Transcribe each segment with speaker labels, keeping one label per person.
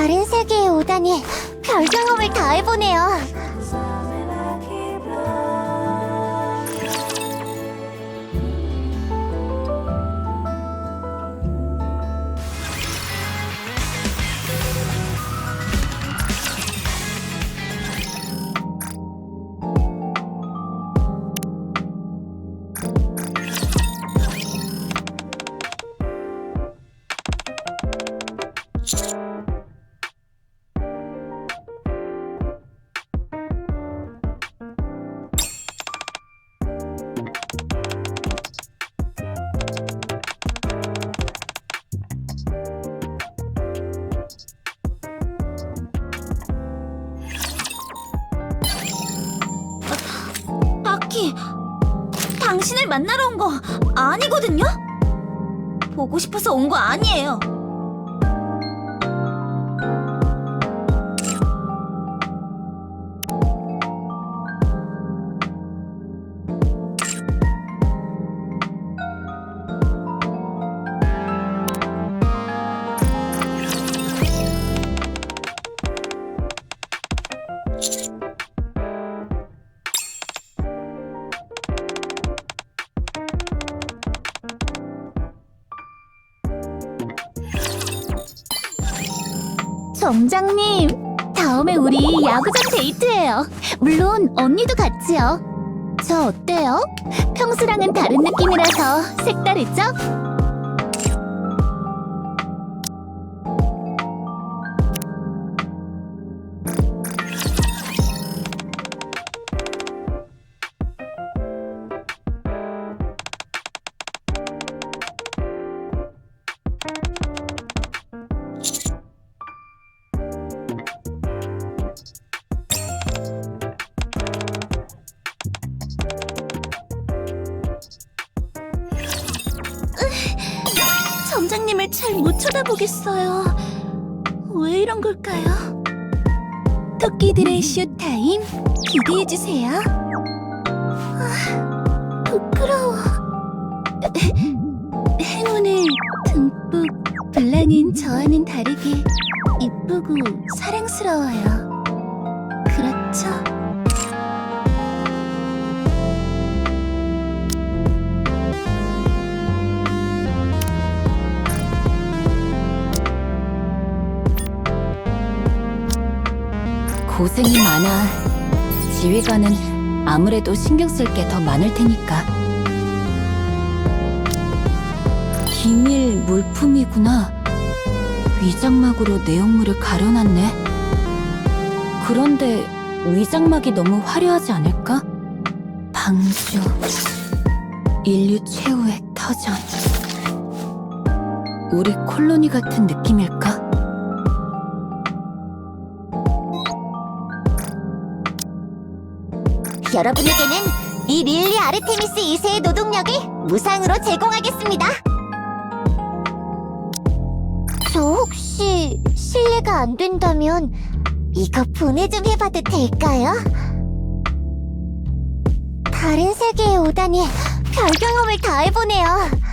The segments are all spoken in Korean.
Speaker 1: 다른 세계에 오다니 별 경험을 다 해보네요. 딱히 당신을 만나러 온 거 아니거든요? 보고 싶어서 온 거 아니에요. 점장님, 다음에 우리 야구장 데이트해요. 물론 언니도 같이요. 저 어때요? 평소랑은 다른 느낌이라서 색다르죠? 점장님을 잘 못 쳐다보겠어요. 왜 이런 걸까요? 토끼들의 쇼타임 기대해주세요. 부끄러워. 행운을 듬뿍 블랑인 저와는 다르게 이쁘고 사랑스러워요. 그렇죠?
Speaker 2: 고생이 많아. 지휘관은 아무래도 신경 쓸 게 더 많을 테니까. 기밀 물품이구나. 위장막으로 내용물을 가려놨네. 그런데 위장막이 너무 화려하지 않을까? 방주, 인류 최후의 터전. 우리 콜로니 같은 느낌일까?
Speaker 1: 여러분에게는 이 릴리 아르테미스 2세의 노동력을 무상으로 제공하겠습니다. 저 혹시 실례가 안 된다면 이거 분해 좀 해봐도 될까요? 다른 세계에 오다니 별 경험을 다 해보네요.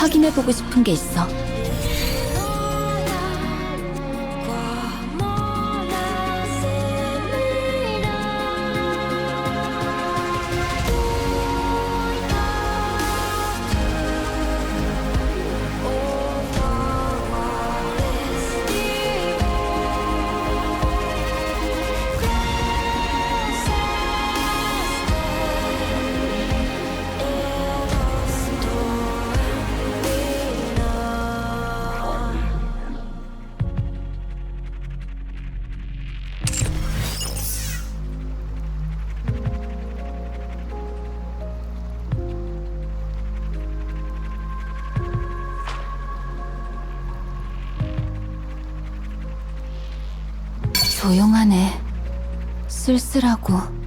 Speaker 2: 확인해보고 싶은 게 있어. 조용하네. 쓸쓸하고.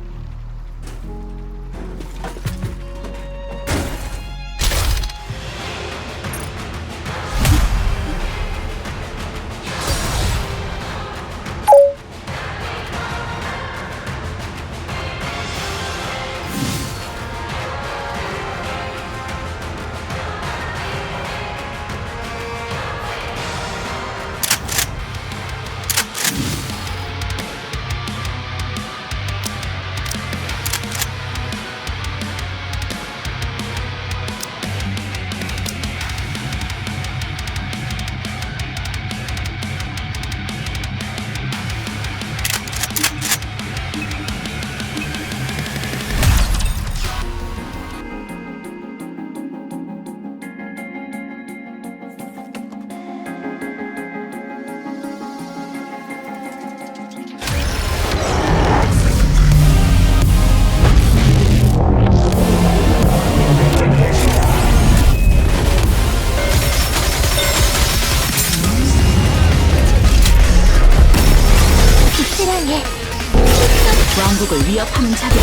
Speaker 2: 왕국을 위협하는 자들,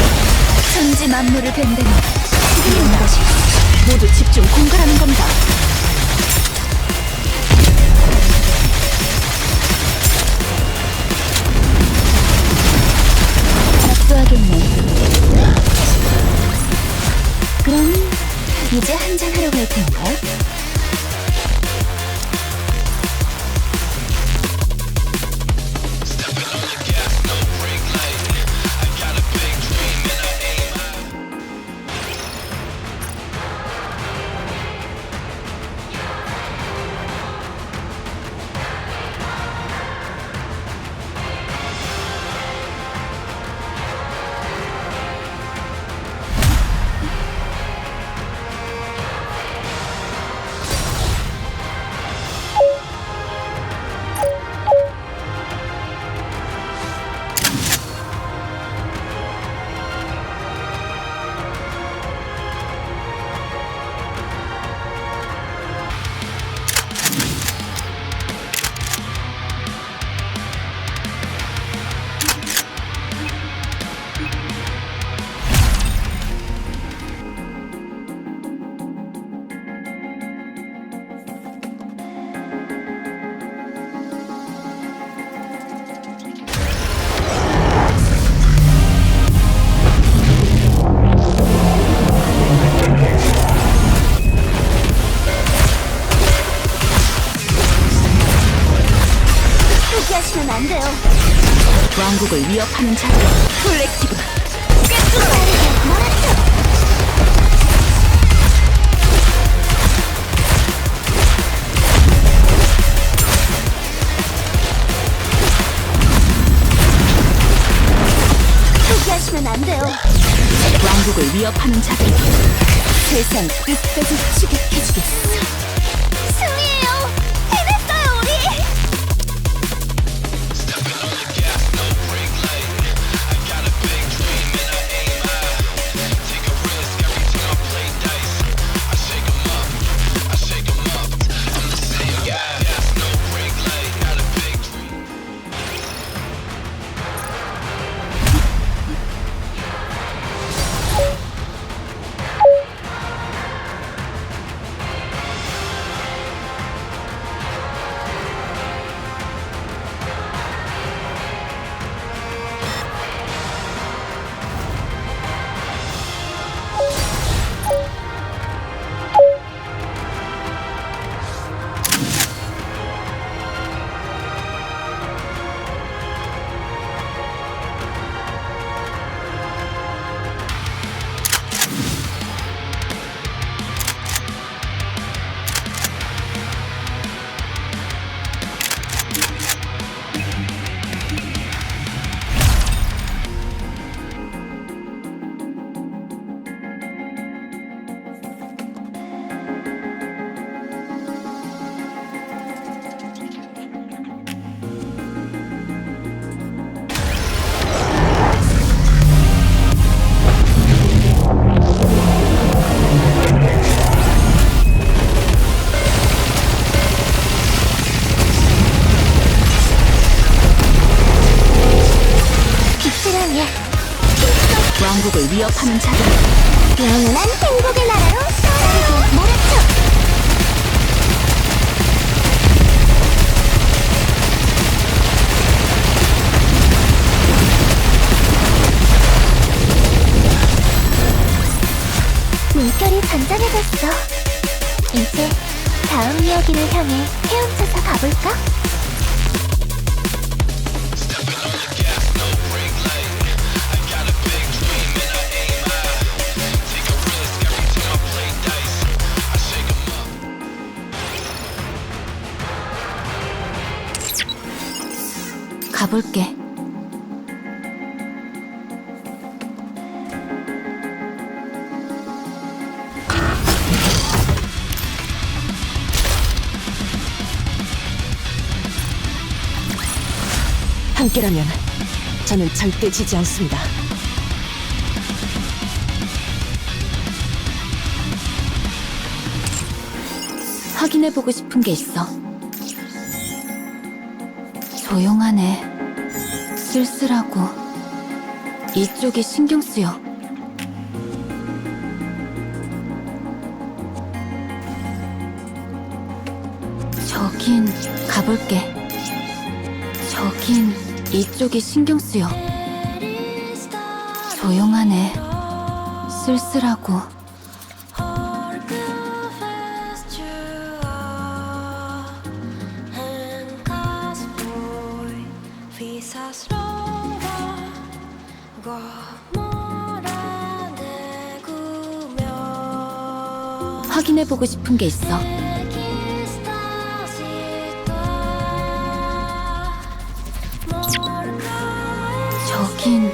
Speaker 2: 천지 만물을 밴다는 이런 것이 모두 집중 공갈하는 겁니다. 압도하겠네. 그럼 이제 한잔하러 갈 텐가?
Speaker 1: 포기하시면 안 돼요.
Speaker 2: 왕국을 위협하는 자들, 콜렉티브.
Speaker 1: 포기하시면 안 돼요.
Speaker 2: 왕국을 위협하는 자들, 세상 끝까지 추격해주겠어.
Speaker 1: 승리해요. 해냈어요, 우리.
Speaker 2: 위협하는 자들
Speaker 1: 영원한 행복의 나라로 빠르게 몰아쳐. 물결이 잔잔해졌어. 이제 다음 이야기를 향해 헤엄쳐서 가볼까?
Speaker 2: 가볼게.
Speaker 3: 함께라면 저는 절대 지지 않습니다.
Speaker 2: 확인해보고 싶은 게 있어. 조용하네. 쓸쓸하고 이쪽이 신경 쓰여. 저긴 가볼게. 저긴 이쪽이 신경 쓰여. 조용하네. 쓸쓸하고 확인해보고 싶은 게 있어. 저긴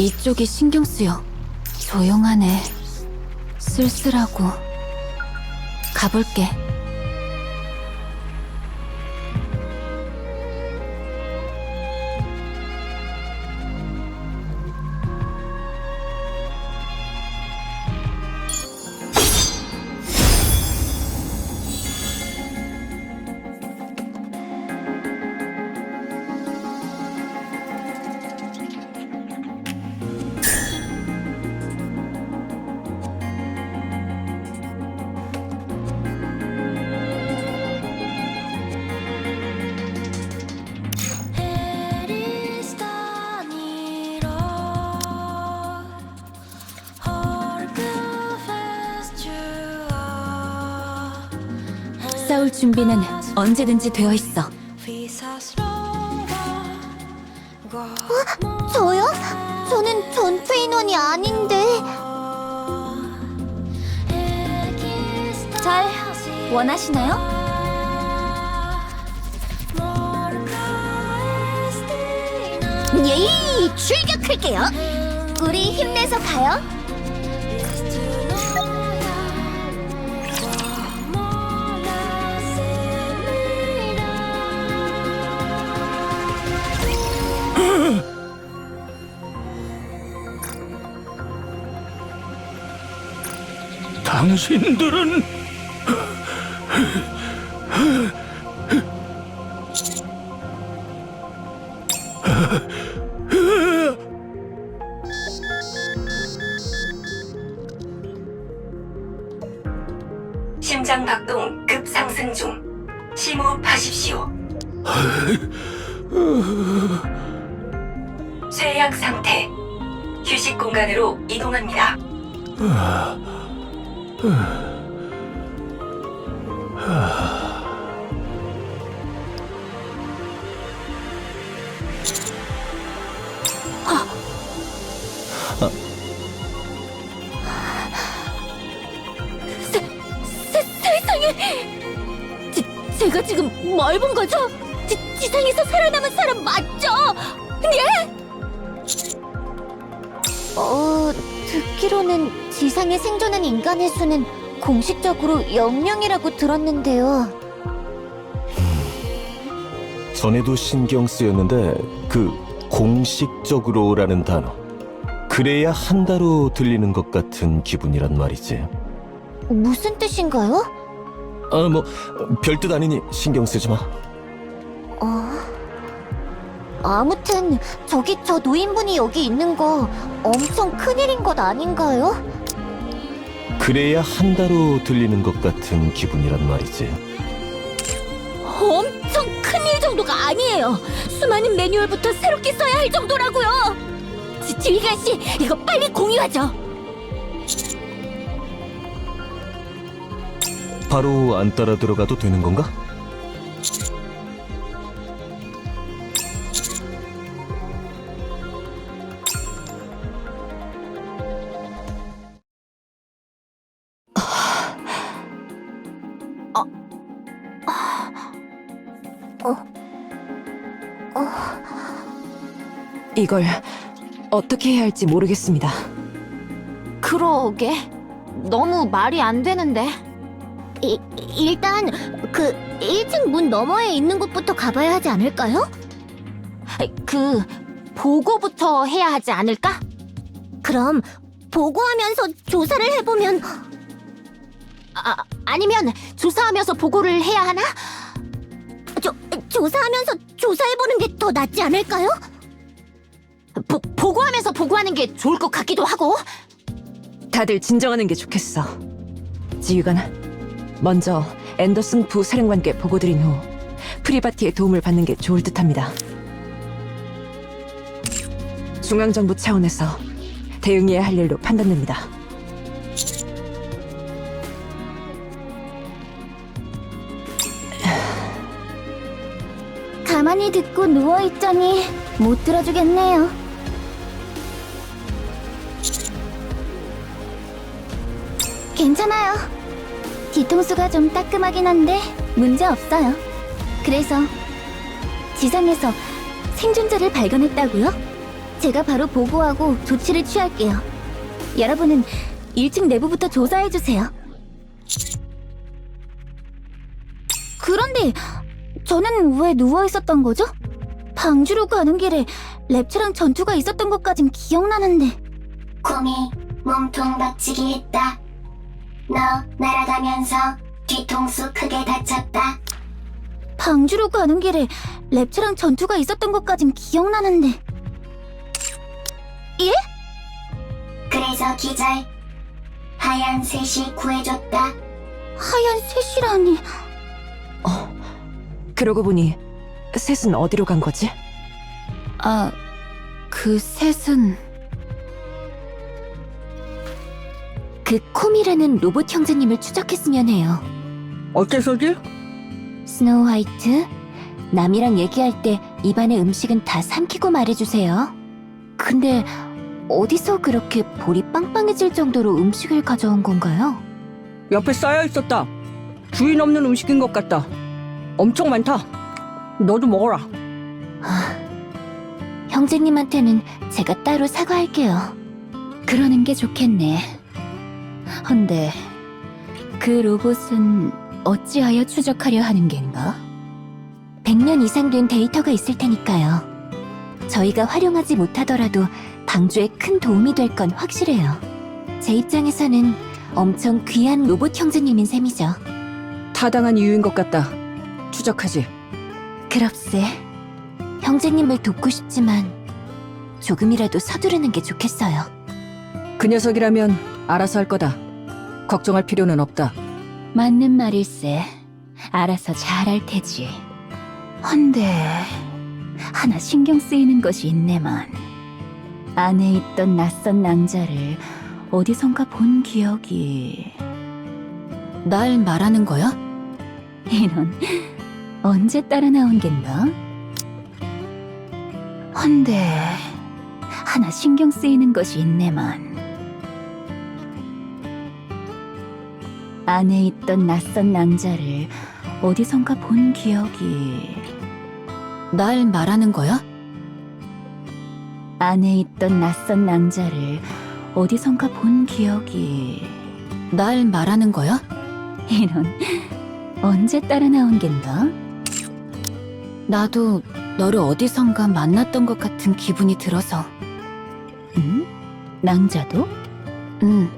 Speaker 2: 이쪽이 신경 쓰여. 조용하네. 쓸쓸하고 가볼게. 싸울 준비는 언제든지 되어 있어.
Speaker 1: 저요? 저는 전투 인원이 아닌데.
Speaker 2: 잘 원하시나요?
Speaker 1: 예이! 출격할게요. 우리 힘내서 가요.
Speaker 4: 당신들은
Speaker 5: 심장 박동 급상승 중. 심호흡하십시오. 쇠약 상태. 휴식 공간으로 이동합니다.
Speaker 2: 세상에! 제가 지금 뭘 본 거죠? 지상에서 살아남은 사람 맞죠? 예?
Speaker 1: 듣기로는 지상에 생존한 인간의 수는 공식적으로 0명이라고 들었는데요.
Speaker 4: 전에도 신경 쓰였는데 그 공식적으로라는 단어 그래야 한다로 들리는 것 같은 기분이란 말이지.
Speaker 1: 무슨 뜻인가요?
Speaker 4: 뭐 별뜻 아니니 신경 쓰지 마.
Speaker 1: 아무튼 저기 저 노인분이 여기 있는 거 엄청 큰일인 것 아닌가요?
Speaker 4: 그래야 한다로 들리는 것 같은 기분이란 말이지.
Speaker 2: 엄청 큰일 정도가 아니에요. 수많은 매뉴얼부터 새롭게 써야 할 정도라고요. 지휘관 씨, 이거 빨리 공유하죠.
Speaker 4: 바로 안 따라 들어가도 되는 건가?
Speaker 3: 이걸 어떻게 해야 할지 모르겠습니다.
Speaker 2: 그러게. 너무 말이 안 되는데.
Speaker 1: 일단 그 1층 문 너머에 있는 곳부터 가봐야 하지 않을까요?
Speaker 2: 보고부터 해야 하지 않을까?
Speaker 1: 그럼 보고하면서 조사를 해보면
Speaker 2: 아니면 조사하면서 보고를 해야 하나?
Speaker 1: 조사하면서 조사해보는 게 더 낫지 않을까요?
Speaker 2: 보고하면서 보고하는 게 좋을 것 같기도 하고.
Speaker 3: 다들 진정하는 게 좋겠어. 지휘관, 먼저 앤더슨 부사령관께 보고드린 후 프리바티의 도움을 받는 게 좋을 듯합니다. 중앙정부 차원에서 대응해야 할 일로 판단됩니다.
Speaker 1: 가만히 듣고 누워있자니 못 들어주겠네요. 괜찮아요. 뒤통수가 좀 따끔하긴 한데 문제 없어요. 그래서 지상에서 생존자를 발견했다고요? 제가 바로 보고하고 조치를 취할게요. 여러분은 1층 내부부터 조사해주세요. 그런데 저는 왜 누워있었던 거죠? 방주로 가는 길에 랩처랑 전투가 있었던 것까진 기억나는데.
Speaker 6: 곰이 몸통 박치기 했다. 너 날아가면서 뒤통수 크게 다쳤다.
Speaker 1: 방주로 가는 길에 랩처랑 전투가 있었던 것까진 기억나는데. 예?
Speaker 6: 그래서 기절. 하얀 셋이 구해줬다.
Speaker 1: 하얀 셋이라니.
Speaker 3: 그러고 보니 셋은 어디로 간 거지?
Speaker 2: 그 셋은
Speaker 1: 그 콤이라는 로봇 형제님을 추적했으면 해요.
Speaker 7: 어째서지?
Speaker 1: 스노우 화이트, 남이랑 얘기할 때 입안에 음식은 다 삼키고 말해주세요. 근데 어디서 그렇게 볼이 빵빵해질 정도로 음식을 가져온 건가요?
Speaker 7: 옆에 쌓여 있었다. 주인 없는 음식인 것 같다. 엄청 많다. 너도 먹어라.
Speaker 1: 형제님한테는 제가 따로 사과할게요. 그러는 게 좋겠네. 헌데 그 로봇은 어찌하여 추적하려 하는 겐가? 100년 이상 된 데이터가 있을 테니까요. 저희가 활용하지 못하더라도 방주에 큰 도움이 될 건 확실해요. 제 입장에서는 엄청 귀한 로봇 형제님인 셈이죠.
Speaker 7: 타당한 이유인 것 같다. 추적하지.
Speaker 1: 그럽세. 형제님을 돕고 싶지만 조금이라도 서두르는 게 좋겠어요.
Speaker 7: 그 녀석이라면 알아서 할 거다. 걱정할 필요는 없다.
Speaker 2: 맞는 말일세. 알아서 잘할 테지. 헌데 하나 신경 쓰이는 것이 있네만. 안에 있던 낯선 낭자를 어디선가 본 기억이...
Speaker 1: 날 말하는 거야? 이런, 언제 따라 나온 겐가? 헌데, 하나 신경 쓰이는 것이 있네만. 안에 있던 낯선 남자를 어디선가 본 기억이... 날 말하는 거야? 안에 있던 낯선 남자를 어디선가 본 기억이... 날 말하는 거야? 이런, 언제 따라 나온 겐가? 나도 너를 어디선가 만났던 것 같은 기분이 들어서. 응? 낭자도? 응,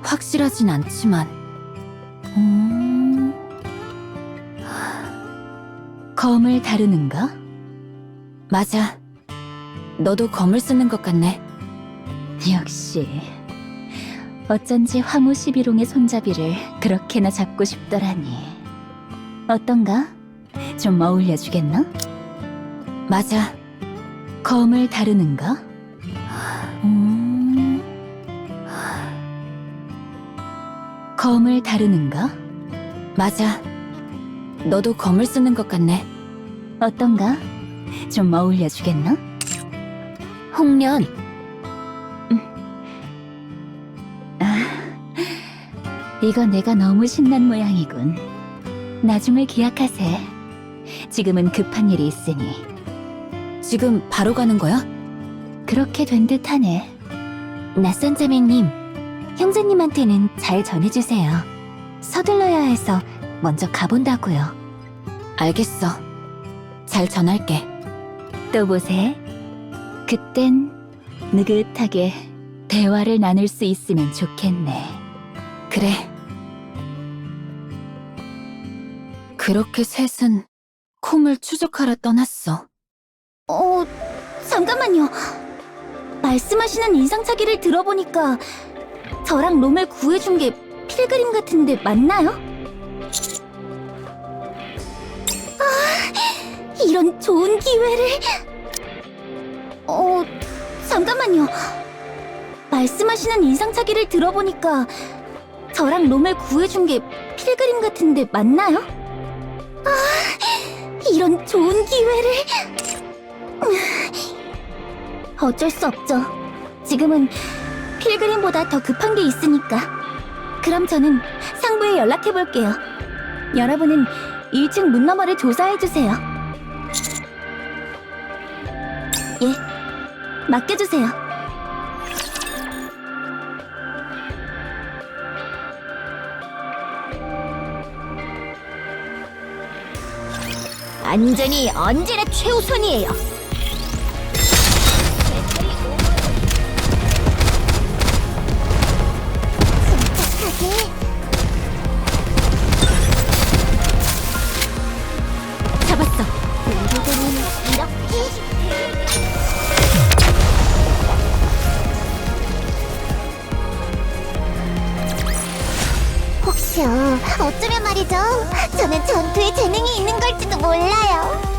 Speaker 1: 확실하진 않지만. 검을 다루는가? 맞아. 너도 검을 쓰는 것 같네. 역시. 어쩐지 화무 11홍의 손잡이를 그렇게나 잡고 싶더라니. 어떤가? 좀 어울려주겠나? 맞아. 검을 다루는가? 검을 다루는가? 맞아. 너도 검을 쓰는 것 같네. 어떤가? 좀 어울려주겠나? 홍련. 이거 내가 너무 신난 모양이군. 나중을 기약하세. 지금은 급한 일이 있으니. 지금 바로 가는 거야? 그렇게 된 듯하네. 낯선 자매님, 형제님한테는 잘 전해주세요. 서둘러야 해서 먼저 가본다고요. 알겠어. 잘 전할게. 또 보세. 그땐 느긋하게 대화를 나눌 수 있으면 좋겠네. 그래. 그렇게 셋은 콤을 추적하러 떠났어.
Speaker 6: 잠깐만요. 말씀하시는 인상착의를 들어보니까 저랑 롬을 구해준 게 필그림 같은데 맞나요? 이런 좋은 기회를... 잠깐만요. 말씀하시는 인상착의를 들어보니까 저랑 롬을 구해준 게 필그림 같은데 맞나요? 이런 좋은 기회를... 어쩔 수 없죠. 지금은 필그림보다 더 급한 게 있으니까. 그럼 저는 상부에 연락해볼게요. 여러분은 1층 문 너머를 조사해주세요. 예, 맡겨주세요. 안전이 언제나 최우선이에요.
Speaker 1: 잡았어.
Speaker 6: 우리들은 이렇게... 혹시요, 어쩌면 말이죠. 저는 전투에 재능이 있는 걸지도 몰라요.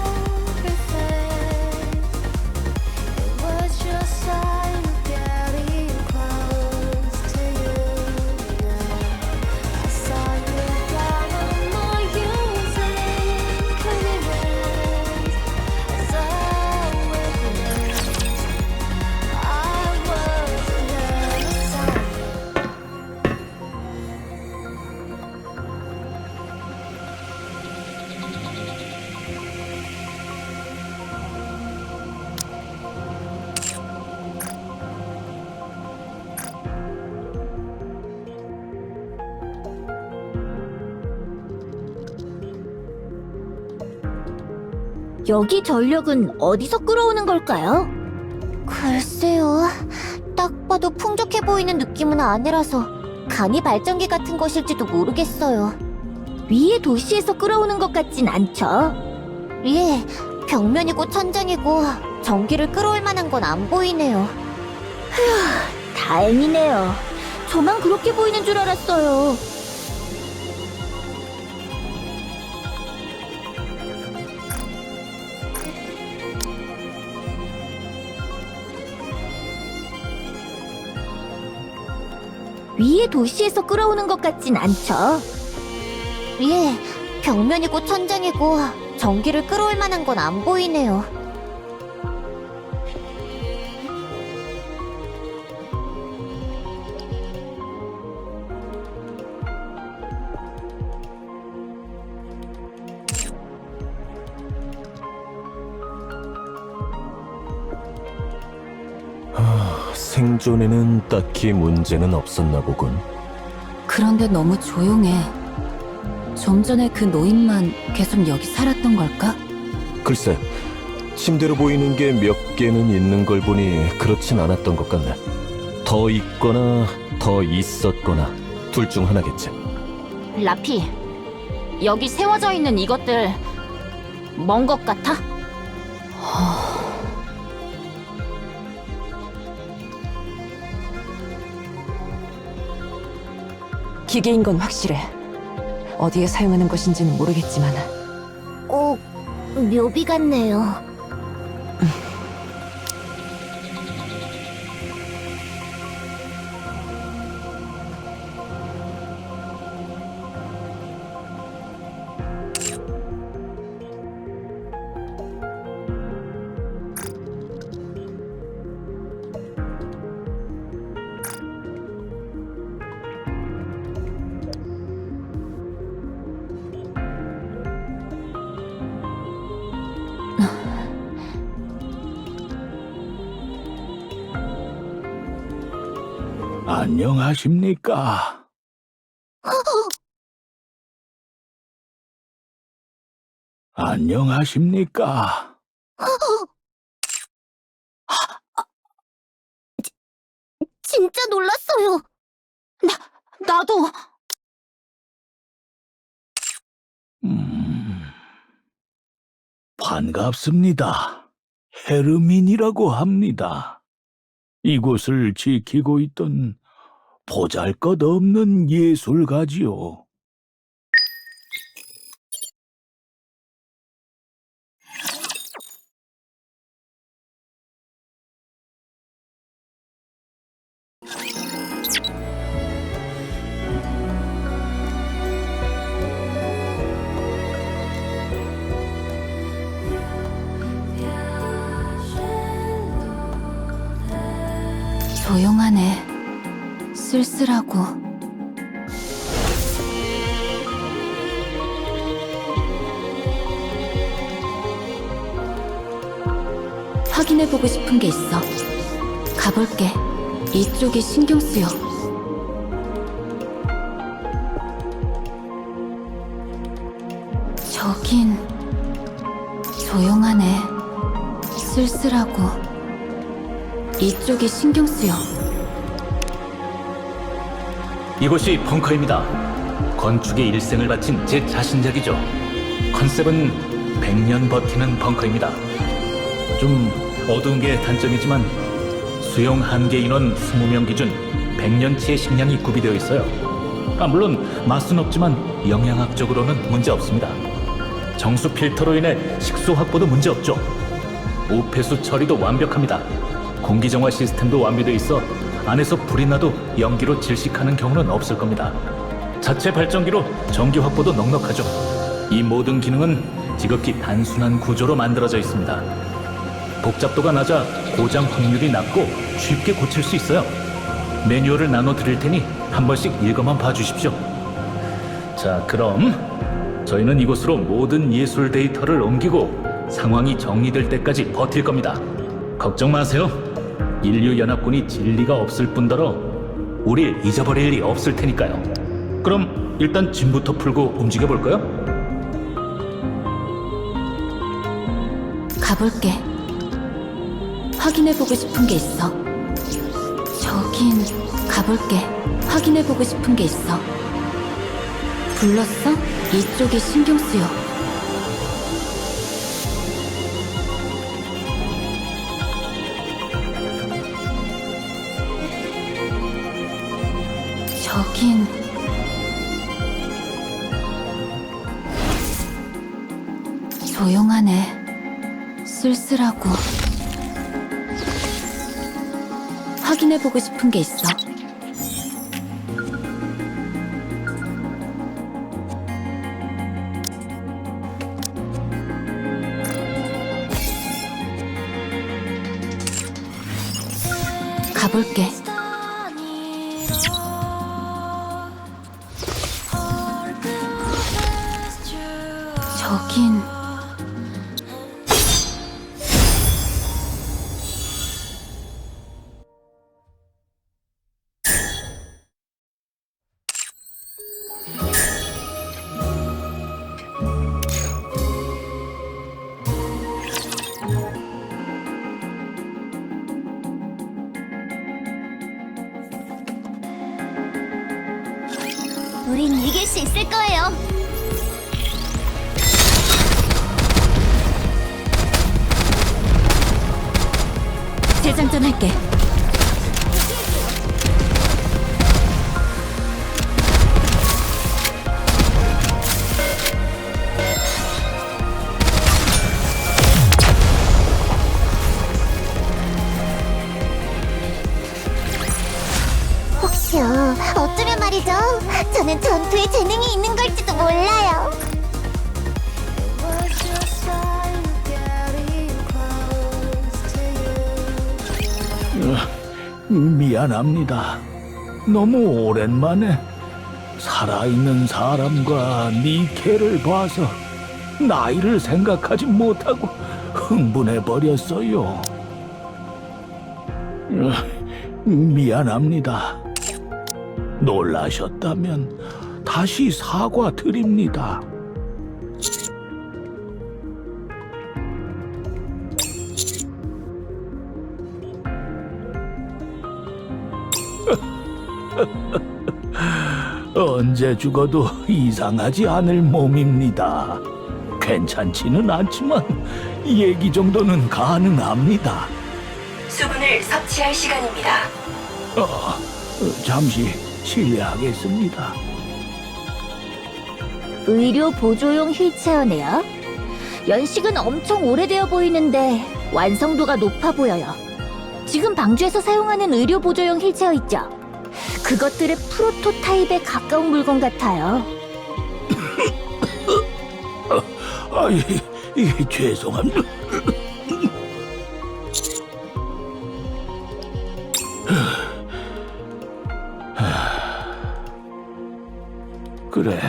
Speaker 6: 여기 전력은 어디서 끌어오는 걸까요? 글쎄요. 딱 봐도 풍족해 보이는 느낌은 아니라서 간이 발전기 같은 것일지도 모르겠어요. 위의 도시에서 끌어오는 것 같진 않죠? 예, 벽면이고 천장이고 전기를 끌어올 만한 건 안 보이네요. 휴, 다행이네요. 저만 그렇게 보이는 줄 알았어요. 위의 도시에서 끌어오는 것 같진 않죠? 예, 벽면이고 천장이고 전기를 끌어올 만한 건 안 보이네요.
Speaker 4: 생존에는 딱히 문제는 없었나 보군.
Speaker 1: 그런데 너무 조용해. 좀 전에 그 노인만 계속 여기 살았던 걸까?
Speaker 4: 글쎄, 침대로 보이는 게 몇 개는 있는 걸 보니 그렇진 않았던 것 같네. 더 있거나 더 있었거나 둘 중 하나겠지.
Speaker 2: 라피, 여기 세워져 있는 이것들 뭔 것 같아?
Speaker 3: 기계인 건 확실해. 어디에 사용하는 것인지는 모르겠지만
Speaker 6: 꼭 묘비 같네요.
Speaker 8: 안녕하십니까? 안녕하십니까?
Speaker 6: 진짜 놀랐어요.
Speaker 2: 나도.
Speaker 8: 반갑습니다. 헤르민이라고 합니다. 이곳을 지키고 있던 보잘것없는 예술가지요.
Speaker 1: 조용하네. 쓸쓸하고. 확인해보고 싶은 게 있어. 가볼게. 이쪽이 신경 쓰여. 저긴 조용하네. 쓸쓸하고. 이쪽이 신경 쓰여.
Speaker 9: 이곳이 벙커입니다. 건축에 일생을 바친 제 자신작이죠. 컨셉은 100년 버티는 벙커입니다. 좀 어두운 게 단점이지만 수용 한계 인원 20명 기준 100년치의 식량이 구비되어 있어요. 물론 맛은 없지만 영양학적으로는 문제 없습니다. 정수 필터로 인해 식수 확보도 문제 없죠. 우폐수 처리도 완벽합니다. 공기정화 시스템도 완비되어 있어 안에서 불이 나도 연기로 질식하는 경우는 없을 겁니다. 자체 발전기로 전기 확보도 넉넉하죠. 이 모든 기능은 지극히 단순한 구조로 만들어져 있습니다. 복잡도가 낮아 고장 확률이 낮고 쉽게 고칠 수 있어요. 매뉴얼을 나눠 드릴 테니 한 번씩 읽어만 봐주십시오. 자, 그럼 저희는 이곳으로 모든 예술 데이터를 옮기고 상황이 정리될 때까지 버틸 겁니다. 걱정 마세요. 인류연합군이 진리가 없을 뿐더러 우릴 잊어버릴 일이 없을 테니까요. 그럼 일단 짐부터 풀고 움직여볼까요?
Speaker 1: 가볼게. 확인해보고 싶은 게 있어. 저긴 가볼게. 확인해보고 싶은 게 있어. 불렀어? 이쪽이 신경 쓰여. 저긴 조용하네. 쓸쓸하고. 확인해보고 싶은 게 있어. 가볼게. 저긴...
Speaker 6: 우린 이길 수 있을 거예요.
Speaker 1: 재장전할게.
Speaker 6: 혹시요, 어쩌면 말이죠. 저는 전투에 재능이 있는 걸지도 몰라요.
Speaker 8: 미안합니다. 너무 오랜만에 살아있는 사람과 니케를 봐서 나이를 생각하지 못하고 흥분해 버렸어요. 미안합니다. 놀라셨다면 다시 사과드립니다. 언제 죽어도 이상하지 않을 몸입니다. 괜찮지는 않지만 얘기 정도는 가능합니다.
Speaker 5: 수분을 섭취할 시간입니다.
Speaker 8: 잠시 실례하겠습니다.
Speaker 6: 의료 보조용 휠체어네요. 연식은 엄청 오래되어 보이는데 완성도가 높아 보여요. 지금 방주에서 사용하는 의료 보조용 휠체어 있죠? 그것들의 프로토타입에 가까운 물건 같아요.
Speaker 8: 죄송합니다. 그래,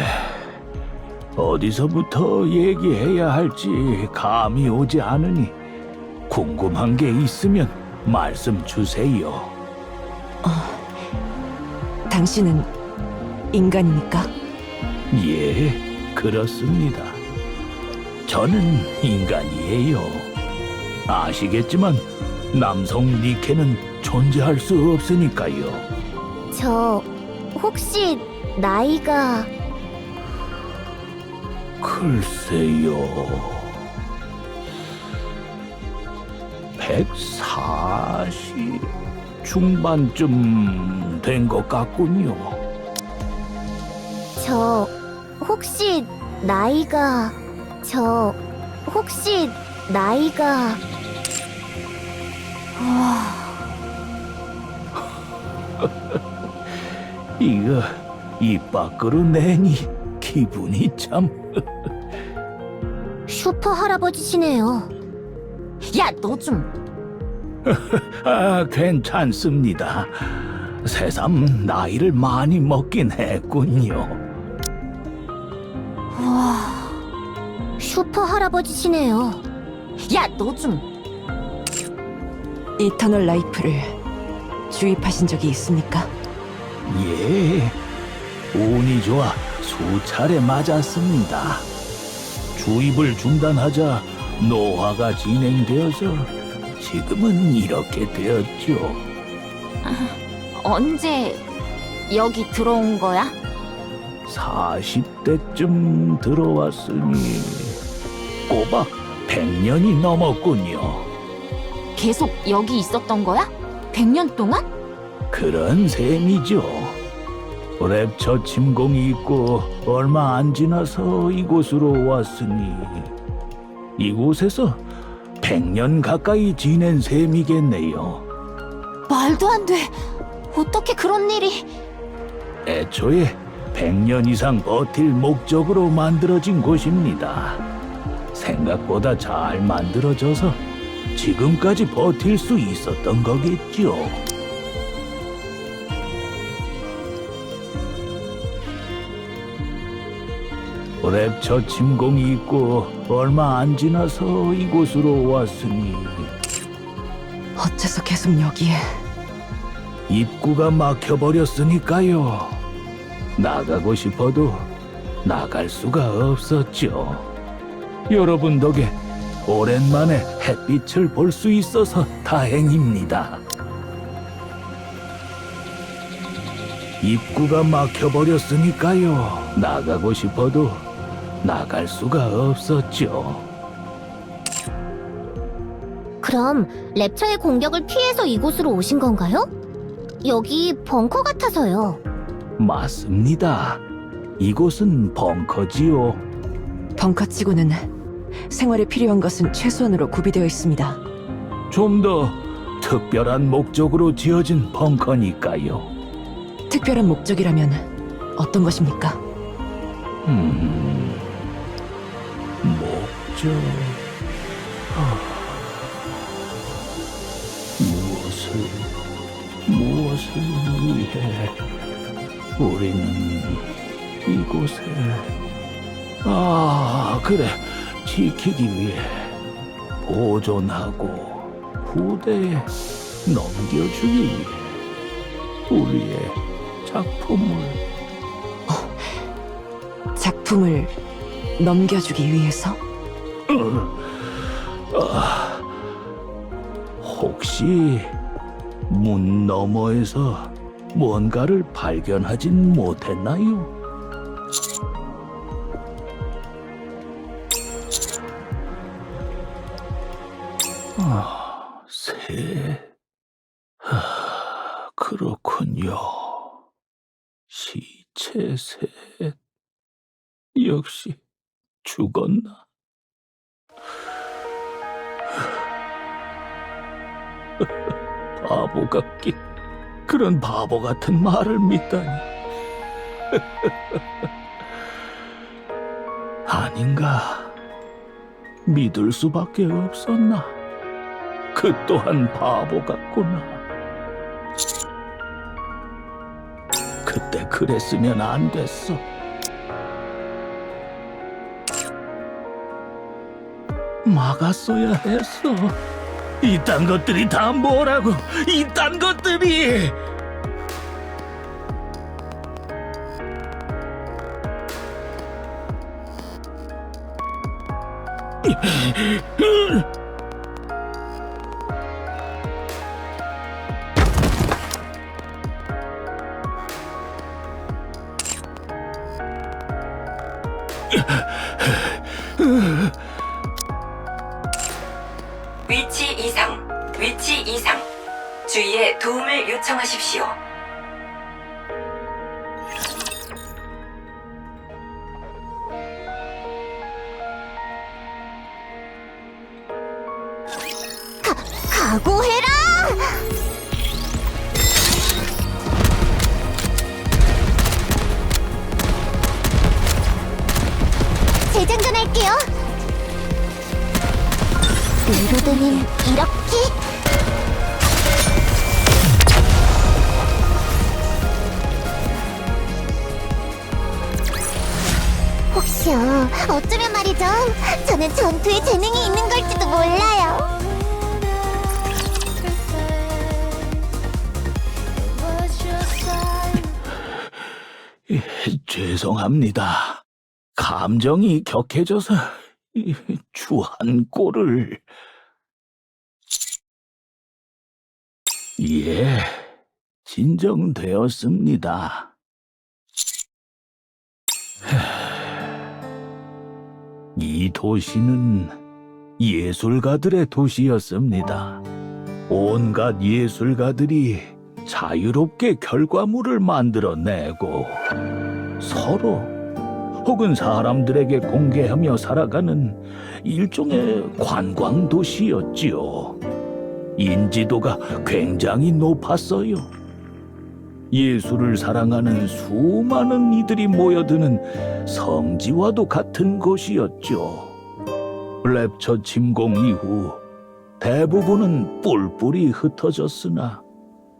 Speaker 8: 어디서부터 얘기해야 할지 감이 오지 않으니 궁금한 게 있으면 말씀 주세요.
Speaker 3: 당신은 인간입니까?
Speaker 8: 예, 그렇습니다. 저는 인간이에요. 아시겠지만 남성 니케는 존재할 수 없으니까요.
Speaker 6: 저 혹시 나이가...
Speaker 8: 글쎄요. 140 중반쯤 된 것 같군요.
Speaker 6: 저 혹시 나이가... 저 혹시 나이가...
Speaker 8: 이거 입 밖으로 내니 기분이 참...
Speaker 6: 슈퍼 할아버지시네요. 야, 너 좀...
Speaker 8: 괜찮습니다. 새삼 나이를 많이 먹긴 했군요.
Speaker 6: 슈퍼 할아버지시네요. 야, 너 좀...
Speaker 3: 이터널 라이프를 주입하신 적이 있습니까?
Speaker 8: 예, 운이 좋아 수차례 맞았습니다. 주입을 중단하자 노화가 진행되어서 지금은 이렇게 되었죠.
Speaker 6: 언제 여기 들어온 거야?
Speaker 8: 40대쯤 들어왔으니 꼬박 100년이 넘었군요.
Speaker 6: 계속 여기 있었던 거야? 100년 동안?
Speaker 8: 그런 셈이죠. 랩처 침공이 있고 얼마 안 지나서 이곳으로 왔으니 이곳에서 100년 가까이 지낸 셈이겠네요.
Speaker 6: 말도 안 돼. 어떻게 그런 일이...
Speaker 8: 애초에 100년 이상 버틸 목적으로 만들어진 곳입니다. 생각보다 잘 만들어져서 지금까지 버틸 수 있었던 거겠죠. 랩처 침공이 있고 얼마 안 지나서 이곳으로 왔으니
Speaker 3: 어째서 계속 여기에?
Speaker 8: 입구가 막혀버렸으니까요. 나가고 싶어도 나갈 수가 없었죠. 여러분 덕에 오랜만에 햇빛을 볼 수 있어서 다행입니다. 입구가 막혀버렸으니까요. 나가고 싶어도 나갈 수가 없었죠.
Speaker 6: 그럼 랩처의 공격을 피해서 이곳으로 오신 건가요? 여기 벙커 같아서요.
Speaker 8: 맞습니다. 이곳은 벙커지요.
Speaker 3: 벙커치고는 생활에 필요한 것은 최소한으로 구비되어 있습니다.
Speaker 8: 좀 더 특별한 목적으로 지어진 벙커니까요.
Speaker 3: 특별한 목적이라면 어떤 것입니까?
Speaker 8: 목적... 무엇을 위해 우리는 이곳에... 그래, 지키기 위해 보존하고 후대에 넘겨주기 위해 우리의
Speaker 3: 작품을 넘겨주기 위해서?
Speaker 8: 혹시 문 너머에서 뭔가를 발견하진 못했나요? 그렇군요. 시체 셋 역시 죽었나? 바보 같긴 그런 바보 같은 말을 믿다니. 아닌가? 믿을 수밖에 없었나? 그 또한 바보 같구나. 그때 그랬으면 안 됐어. 막았어야 했어. 이딴 것들이 다 뭐라고? 이딴 것들이!
Speaker 5: 위치 이상. 주위에 도움을 요청하십시오.
Speaker 6: 각오해라! 재장전할게요. 이로드는 이렇게. 혹시요, 어쩌면 말이죠. 저는 전투에 재능이 있는 걸지도 몰라요.
Speaker 8: 죄송합니다. 감정이 격해져서 추한 꼴을... 예, 진정되었습니다. 이 도시는 예술가들의 도시였습니다. 온갖 예술가들이 자유롭게 결과물을 만들어내고 서로 혹은 사람들에게 공개하며 살아가는 일종의 관광 도시였지요. 인지도가 굉장히 높았어요. 예술을 사랑하는 수많은 이들이 모여드는 성지와도 같은 곳이었죠. 랩처 침공 이후 대부분은 뿔뿔이 흩어졌으나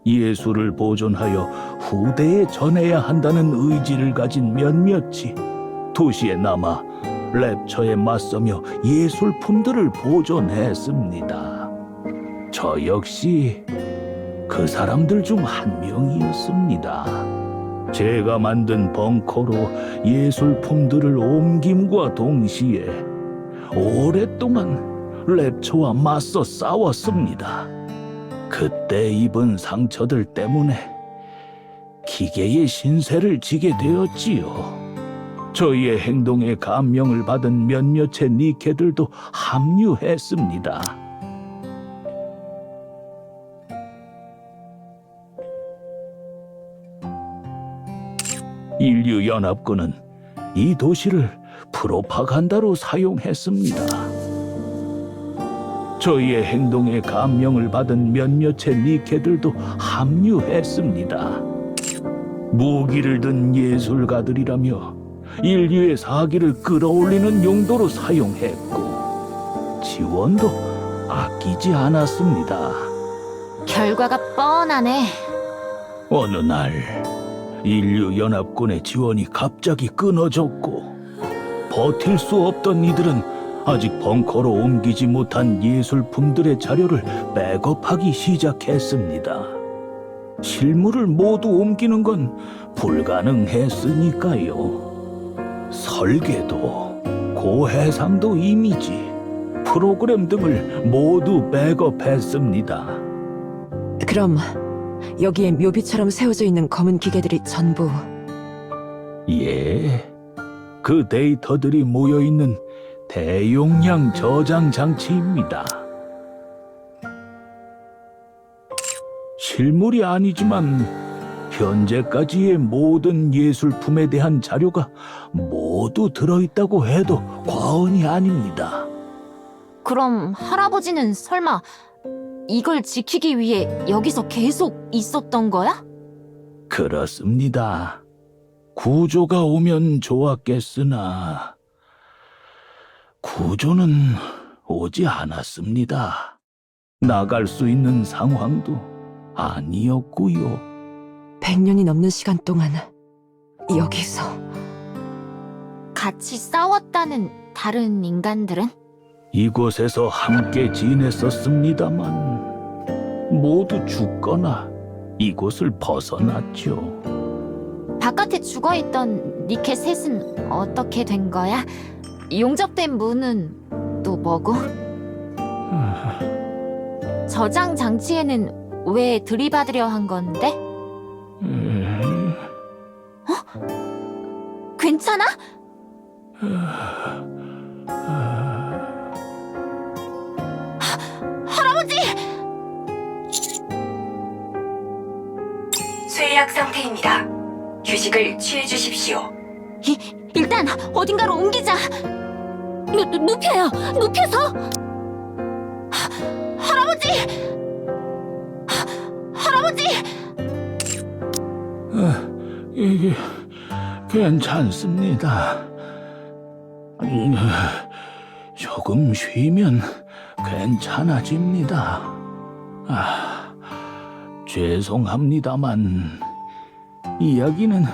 Speaker 8: 예술을 보존하여 후대에 전해야 한다는 의지를 가진 몇몇이 도시에 남아 랩처에 맞서며 예술품들을 보존했습니다. 저 역시 그 사람들 중 한 명이었습니다. 제가 만든 벙커로 예술품들을 옮김과 동시에 오랫동안 랩처와 맞서 싸웠습니다. 그때 입은 상처들 때문에 기계의 신세를 지게 되었지요. 저희의 행동에 감명을 받은 몇몇의 니케들도 합류했습니다. 인류연합군은 이 도시를 프로파간다로 사용했습니다. 저희의 행동에 감명을 받은 몇몇의 니케들도 합류했습니다. 무기를 든 예술가들이라며 인류의 사기를 끌어올리는 용도로 사용했고 지원도 아끼지 않았습니다.
Speaker 6: 결과가 뻔하네.
Speaker 8: 어느 날 인류연합군의 지원이 갑자기 끊어졌고 버틸 수 없던 이들은 아직 벙커로 옮기지 못한 예술품들의 자료를 백업하기 시작했습니다. 실물을 모두 옮기는 건 불가능했으니까요. 설계도, 고해상도 이미지, 프로그램 등을 모두 백업했습니다.
Speaker 3: 그럼 여기에 묘비처럼 세워져 있는 검은 기계들이 전부
Speaker 8: 예, 그 데이터들이 모여있는 대용량 저장 장치입니다. 실물이 아니지만 현재까지의 모든 예술품에 대한 자료가 모두 들어있다고 해도 과언이 아닙니다.
Speaker 6: 그럼 할아버지는 설마 이걸 지키기 위해 여기서 계속 있었던 거야?
Speaker 8: 그렇습니다. 구조가 오면 좋았겠으나 구조는 오지 않았습니다. 나갈 수 있는 상황도 아니었고요.
Speaker 3: 100년이 넘는 시간 동안 여기서
Speaker 6: 같이 싸웠다는 다른 인간들은?
Speaker 8: 이곳에서 함께 지냈었습니다만 모두 죽거나 이곳을 벗어났죠.
Speaker 6: 바깥에 죽어있던 니케 셋은 어떻게 된 거야? 용접된 문은 또 뭐고? 저장 장치에는 왜 들이받으려 한 건데? 괜찮아? 할아버지!
Speaker 5: 쇠약 상태입니다. 휴식을 취해 주십시오.
Speaker 6: 일단 어딘가로 옮기자. 눕혀요. 눕혀서. 할아버지! 할아버지!
Speaker 8: 이게 괜찮습니다. 조금 쉬면 괜찮아집니다. 죄송합니다만 이야기는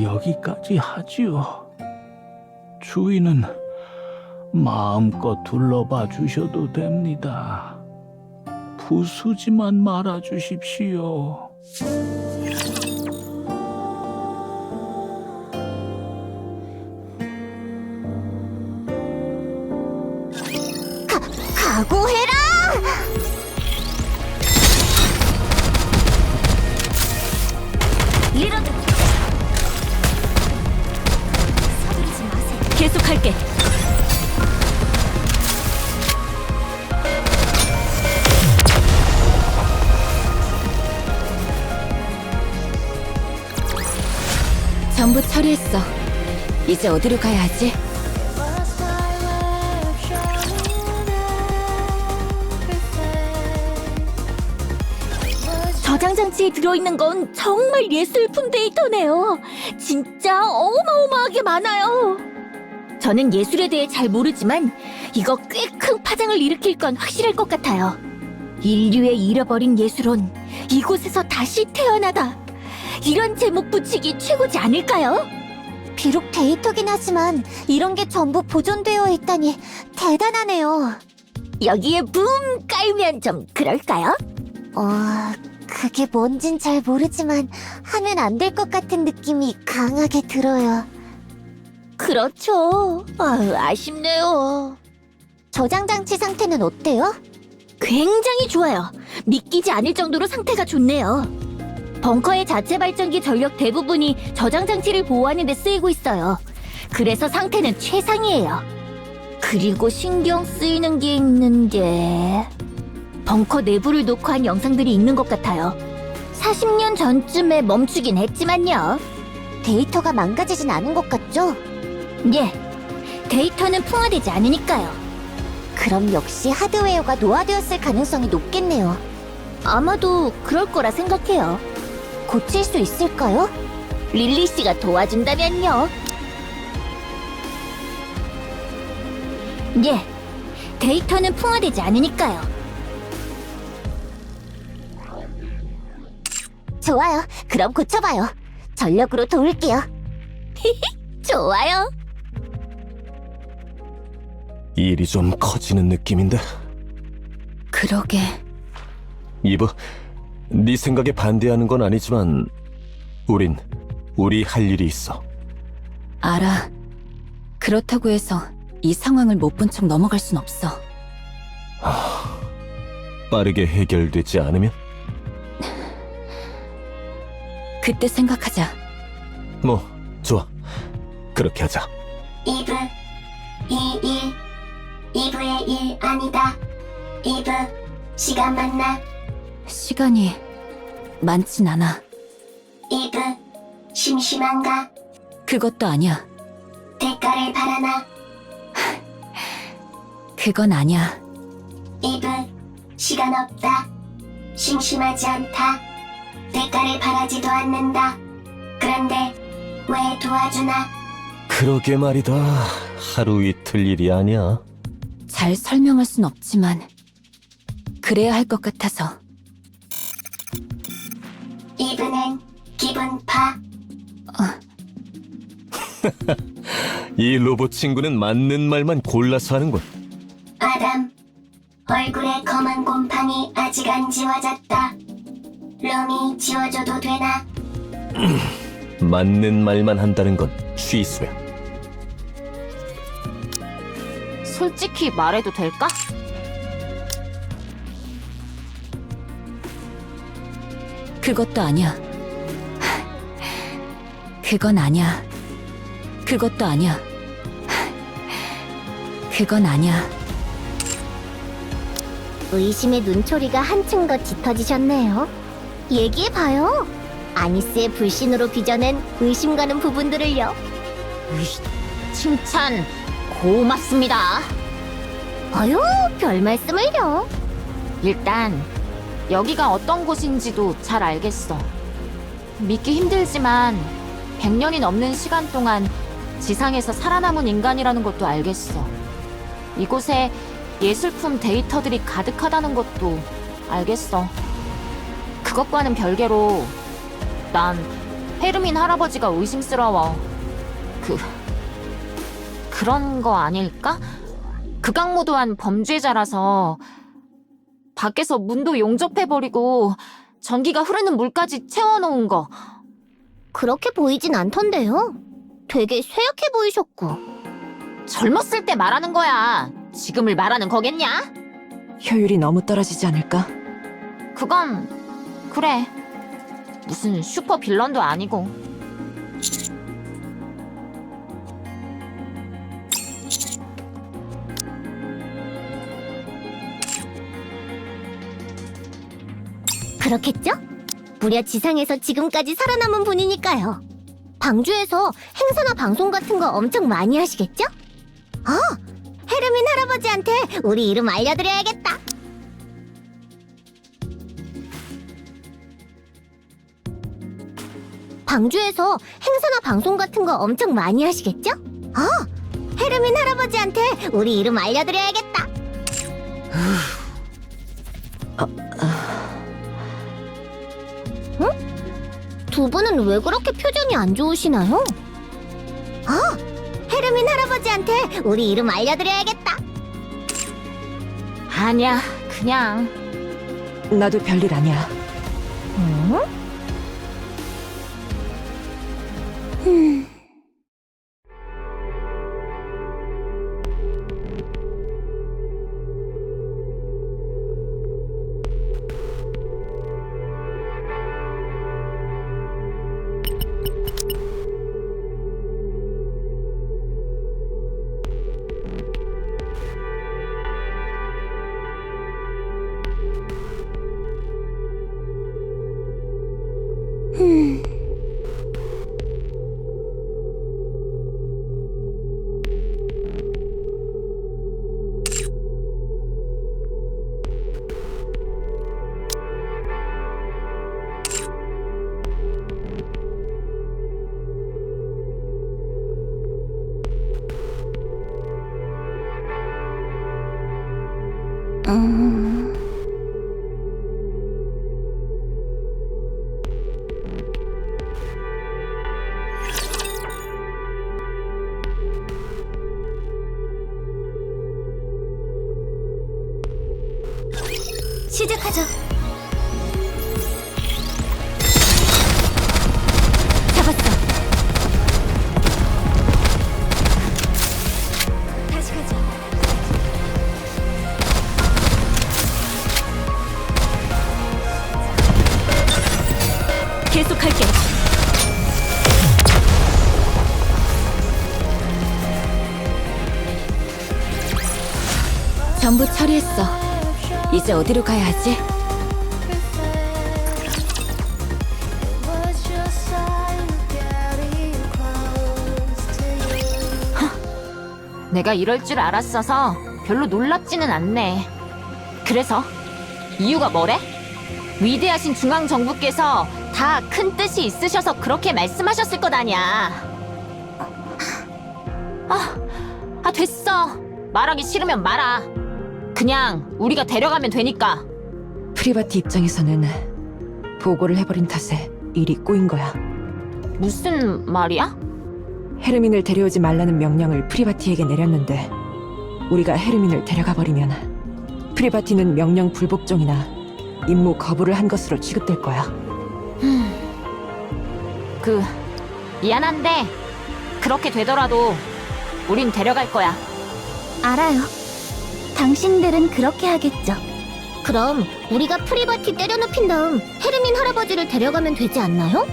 Speaker 8: 여기까지 하지요. 주위는 마음껏 둘러봐 주셔도 됩니다. 부수지만 말아 주십시오.
Speaker 6: 각오해라! 리로드! 서두르지 마세요.
Speaker 2: 계속할게.
Speaker 1: 전부 처리했어. 이제 어디로 가야 하지?
Speaker 2: 저장 장치에 들어있는 건 정말 예술품 데이터네요. 진짜 어마어마하게 많아요. 저는 예술에 대해 잘 모르지만 이거 꽤 큰 파장을 일으킬 건 확실할 것 같아요. 인류의 잃어버린 예술은 이곳에서 다시 태어나다. 이런 제목 붙이기 최고지 않을까요?
Speaker 6: 비록 데이터긴 하지만 이런 게 전부 보존되어 있다니 대단하네요.
Speaker 2: 여기에 붐 깔면 좀 그럴까요?
Speaker 6: 그게 뭔진 잘 모르지만 하면 안 될 것 같은 느낌이 강하게 들어요.
Speaker 2: 그렇죠. 아쉽네요.
Speaker 6: 저장 장치 상태는 어때요?
Speaker 2: 굉장히 좋아요. 믿기지 않을 정도로 상태가 좋네요. 벙커의 자체 발전기 전력 대부분이 저장 장치를 보호하는 데 쓰이고 있어요. 그래서 상태는 최상이에요. 그리고 신경 쓰이는 게 있는데 벙커 내부를 녹화한 영상들이 있는 것 같아요. 40년 전쯤에 멈추긴 했지만요.
Speaker 6: 데이터가 망가지진 않은 것 같죠?
Speaker 2: 예, 데이터는 풍화되지 않으니까요.
Speaker 6: 그럼 역시 하드웨어가 노화되었을 가능성이 높겠네요.
Speaker 2: 아마도 그럴 거라 생각해요.
Speaker 6: 고칠 수 있을까요?
Speaker 2: 릴리 씨가 도와준다면요. 예, 데이터는 풍화되지 않으니까요.
Speaker 6: 좋아요. 그럼 고쳐봐요. 전력으로 도울게요.
Speaker 2: 좋아요.
Speaker 4: 일이 좀 커지는 느낌인데.
Speaker 1: 그러게.
Speaker 4: 이브, 네 생각에 반대하는 건 아니지만 우리 할 일이 있어.
Speaker 1: 알아. 그렇다고 해서 이 상황을 못 본 척 넘어갈 순 없어.
Speaker 4: 빠르게 해결되지 않으면?
Speaker 1: 그때 생각하자.
Speaker 4: 뭐, 좋아. 그렇게 하자.
Speaker 6: 이브, 이브의 일 아니다. 이브, 시간 맞나?
Speaker 1: 시간이 많진 않아.
Speaker 6: 이브, 심심한가?
Speaker 1: 그것도 아니야.
Speaker 6: 대가를 바라나?
Speaker 1: 그건 아니야.
Speaker 6: 이브, 시간 없다. 심심하지 않다. 대가를 바라지도 않는다. 그런데 왜 도와주나?
Speaker 4: 그러게 말이다. 하루 이틀 일이 아니야.
Speaker 1: 잘 설명할 순 없지만 그래야 할 것 같아서.
Speaker 6: 이브는 기분파.
Speaker 4: 이 로봇 친구는 맞는 말만 골라서 하는군.
Speaker 6: 아담, 얼굴에 검은 곰팡이 아직 안 지워졌다. 룸이 지워줘도 되나?
Speaker 4: 맞는 말만 한다는 건 취소야.
Speaker 2: 솔직히 말해도 될까?
Speaker 1: 그것도 아니야. 그건 아니야. 그것도 아니야. 그건 아니야.
Speaker 6: 의심의 눈초리가 한층 더 짙어지셨네요. 얘기해봐요. 아니스의 불신으로 빚어낸 의심 가는 부분들을요.
Speaker 2: 칭찬 고맙습니다.
Speaker 6: 어휴, 별 말씀을요.
Speaker 2: 일단 여기가 어떤 곳인지도 잘 알겠어. 믿기 힘들지만 100년이 넘는 시간 동안 지상에서 살아남은 인간이라는 것도 알겠어. 이곳에 예술품 데이터들이 가득하다는 것도 알겠어. 그것과는 별개로 난 헤르민 할아버지가 의심스러워. 그런 거 아닐까? 극악무도한 범죄자라서 밖에서 문도 용접해버리고 전기가 흐르는 물까지 채워놓은 거.
Speaker 6: 그렇게 보이진 않던데요. 되게 쇠약해 보이셨고.
Speaker 2: 젊었을 때 말하는 거야. 지금을 말하는 거겠냐?
Speaker 3: 효율이 너무 떨어지지 않을까?
Speaker 2: 그건 그래. 무슨 슈퍼 빌런도 아니고.
Speaker 6: 그렇겠죠? 무려 지상에서 지금까지 살아남은 분이니까요. 방주에서 행사나 방송 같은 거 엄청 많이 하시겠죠? 헤르민 할아버지한테 우리 이름 알려드려야겠다. 방주에서 행사나 방송 같은 거 엄청 많이 하시겠죠? 헤르민 할아버지한테 우리 이름 알려드려야겠다. 응? 두 분은 왜 그렇게 표정이 안 좋으시나요? 할아버지한테 우리 이름 알려드려야겠다.
Speaker 2: 아니야, 그냥.
Speaker 3: 나도 별일 아니야.
Speaker 6: 시작하죠. 잡았어. 다시 가자.
Speaker 2: 계속할게.
Speaker 1: 전부 처리했어. 이제 어디로 가야 하지?
Speaker 2: 내가 이럴 줄 알았어서 별로 놀랍지는 않네. 그래서 이유가 뭐래? 위대하신 중앙정부께서 다 큰 뜻이 있으셔서 그렇게 말씀하셨을 것 아냐. 됐어. 말하기 싫으면 말아. 그냥 우리가 데려가면 되니까.
Speaker 3: 프리바티 입장에서는 보고를 해버린 탓에 일이 꼬인 거야.
Speaker 2: 무슨 말이야?
Speaker 3: 헤르민을 데려오지 말라는 명령을 프리바티에게 내렸는데 우리가 헤르민을 데려가 버리면 프리바티는 명령 불복종이나 임무 거부를 한 것으로 취급될 거야.
Speaker 2: 미안한데 그렇게 되더라도 우린 데려갈 거야.
Speaker 6: 알아요. 당신들은 그렇게 하겠죠. 그럼 우리가 프리바티 때려눕힌 다음 헤르민 할아버지를 데려가면 되지 않나요?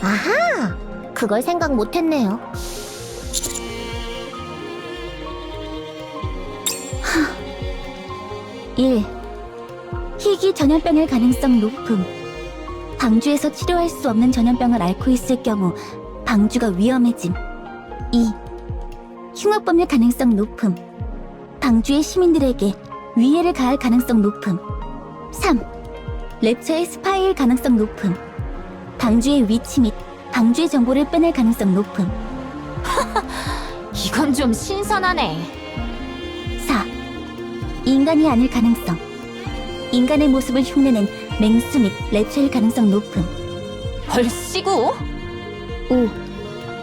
Speaker 6: 아하! 그걸 생각 못했네요. 1. 희귀 전염병일 가능성 높음. 방주에서 치료할 수 없는 전염병을 앓고 있을 경우 방주가 위험해짐. 2. 흉악범일 가능성 높음. 방주의 시민들에게 위해를 가할 가능성 높음. 3. 랩처의 스파이일 가능성 높음. 방주의 위치 및 방주의 정보를 빼낼 가능성 높음.
Speaker 2: 이건 좀 신선하네.
Speaker 6: 4. 인간이 아닐 가능성. 인간의 모습을 흉내낸 맹수 및 랩처일 가능성 높음.
Speaker 2: 벌시고?
Speaker 6: 5.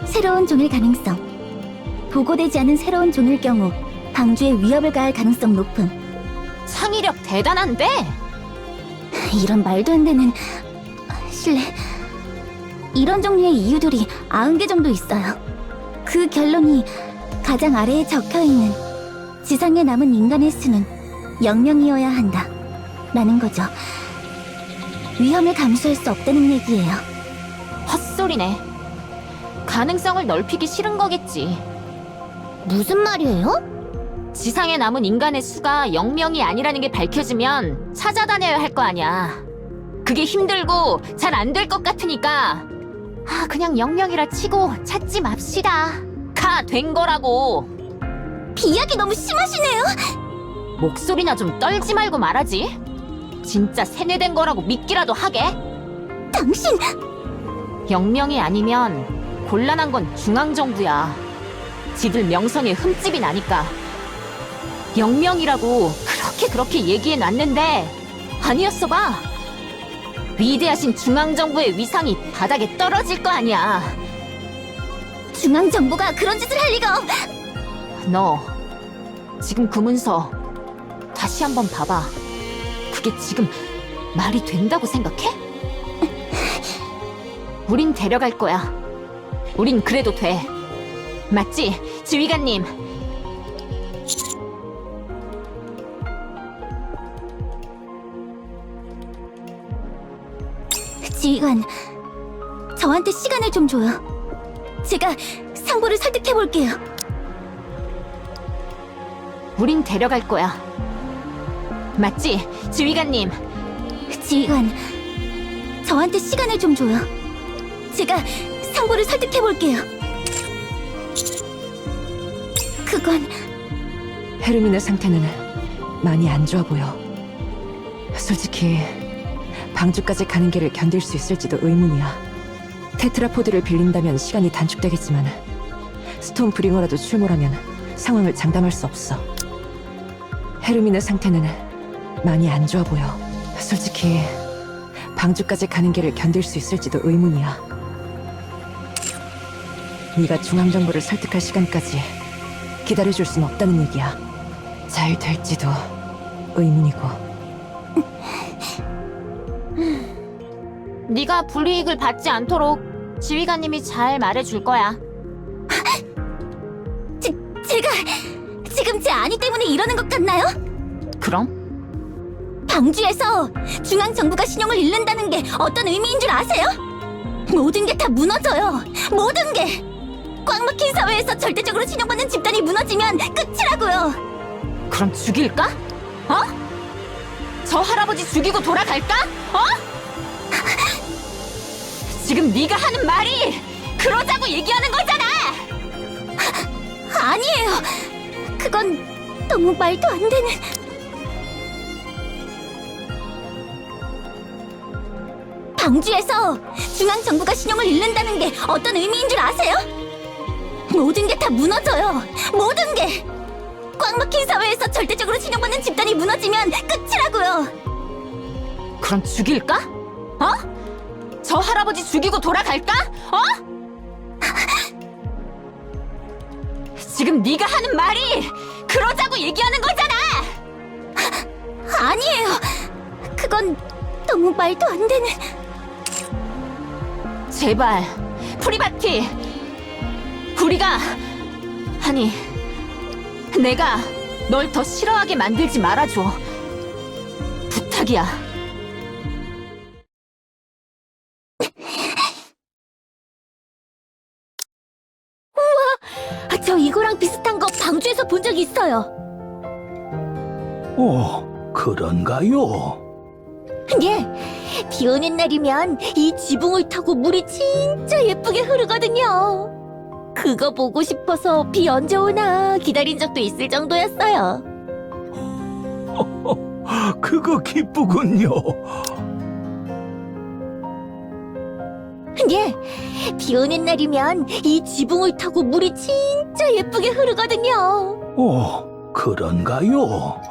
Speaker 6: 새로운 종일 가능성. 보고되지 않은 새로운 종일 경우 방주에 위협을 가할 가능성 높음.
Speaker 2: 창의력 대단한데?
Speaker 6: 이런 말도 안 되는... 실례... 이런 종류의 이유들이 90개 정도 있어요. 그 결론이 가장 아래에 적혀있는 지상에 남은 인간의 수는 0명이어야 한다 라는 거죠. 위험을 감수할 수 없다는 얘기예요.
Speaker 2: 헛소리네. 가능성을 넓히기 싫은 거겠지.
Speaker 6: 무슨 말이에요?
Speaker 2: 지상에 남은 인간의 수가 0명이 아니라는 게 밝혀지면 찾아다녀야 할 거 아냐. 그게 힘들고 잘 안 될 것 같으니까 그냥 0명이라 치고 찾지 맙시다. 된 거라고.
Speaker 6: 비약이 너무 심하시네요.
Speaker 2: 목소리나 좀 떨지 말고 말하지. 진짜 세뇌된 거라고 믿기라도 하게.
Speaker 6: 당신...
Speaker 2: 0명이 아니면 곤란한 건 중앙정부야. 지들 명성에 흠집이 나니까. 0명이라고 그렇게 얘기해놨는데 아니었어 봐. 위대하신 중앙정부의 위상이 바닥에 떨어질 거 아니야.
Speaker 6: 중앙정부가 그런 짓을 할 리가
Speaker 2: 너 지금 그 문서 다시 한번 봐봐. 그게 지금 말이 된다고 생각해? 우린 데려갈 거야. 우린 그래도 돼. 맞지, 지휘관님?
Speaker 6: 지휘관, 저한테 시간을 좀 줘요. 제가 상부를 설득해볼게요.
Speaker 2: 우린 데려갈 거야. 맞지, 지휘관님?
Speaker 6: 지휘관, 저한테 시간을 좀 줘요. 제가 상부를 설득해볼게요. 그건
Speaker 3: 헤르민의 상태는 많이 안 좋아 보여. 솔직히 방주까지 가는 길을 견딜 수 있을지도 의문이야. 테트라포드를 빌린다면 시간이 단축되겠지만 스톰 브링어라도 출몰하면 상황을 장담할 수 없어. 헤르민의 상태는 많이 안 좋아 보여. 솔직히 방주까지 가는 길을 견딜 수 있을지도 의문이야. 네가 중앙정부를 설득할 시간까지 기다려줄 순 없다는 얘기야. 잘 될지도 의문이고.
Speaker 2: 네가 불이익을 받지 않도록 지휘관님이 잘 말해줄 거야.
Speaker 6: 제가 지금 제 아니 때문에 이러는 것 같나요?
Speaker 2: 그럼?
Speaker 6: 방주에서 중앙정부가 신용을 잃는다는 게 어떤 의미인 줄 아세요? 모든 게 다 무너져요. 모든 게. 꽉 막힌 사회에서 절대적으로 신용받는 집단이 무너지면 끝이라고요.
Speaker 2: 그럼 죽일까? 어? 저 할아버지 죽이고 돌아갈까? 어? 지금 네가 하는 말이 그러자고 얘기하는 거잖아.
Speaker 6: 아니에요. 그건 너무 말도 안 되는. 방주에서 중앙정부가 신용을 잃는다는 게 어떤 의미인 줄 아세요? 모든 게 다 무너져요. 모든 게. 꽉 막힌 사회에서 절대적으로 신용받는 집단이 무너지면 끝이라고요.
Speaker 2: 그럼 죽일까? 어? 저 할아버지 죽이고 돌아갈까? 어? 지금 네가 하는 말이 그러자고 얘기하는 거잖아.
Speaker 6: 아니에요. 그건 너무 말도 안 되는.
Speaker 2: 제발, 프리바티. 우리가, 아니, 내가 널 더 싫어하게 만들지 말아줘. 부탁이야.
Speaker 6: 저 이거랑 비슷한 거 방주에서 본 적 있어요.
Speaker 8: 그런가요?
Speaker 6: 예, 비 오는 날이면 이 지붕을 타고 물이 진짜 예쁘게 흐르거든요. 그거 보고 싶어서 비 언제 오나 기다린 적도 있을 정도였어요.
Speaker 8: 그거 기쁘군요.
Speaker 6: 예, 비 오는 날이면 이 지붕을 타고 물이 진짜 예쁘게 흐르거든요.
Speaker 8: 그런가요?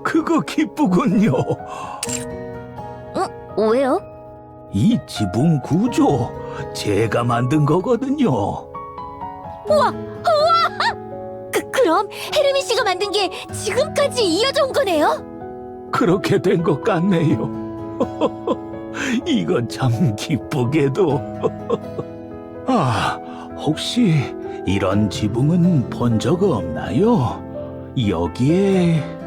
Speaker 8: 그거 기쁘군요.
Speaker 6: 왜요?
Speaker 8: 이 지붕 구조 제가 만든 거거든요.
Speaker 6: 그럼 헤르미 씨가 만든 게 지금까지 이어져 온 거네요?
Speaker 8: 그렇게 된 것 같네요. 이건 참 기쁘게도. 혹시 이런 지붕은 본 적 없나요? 여기에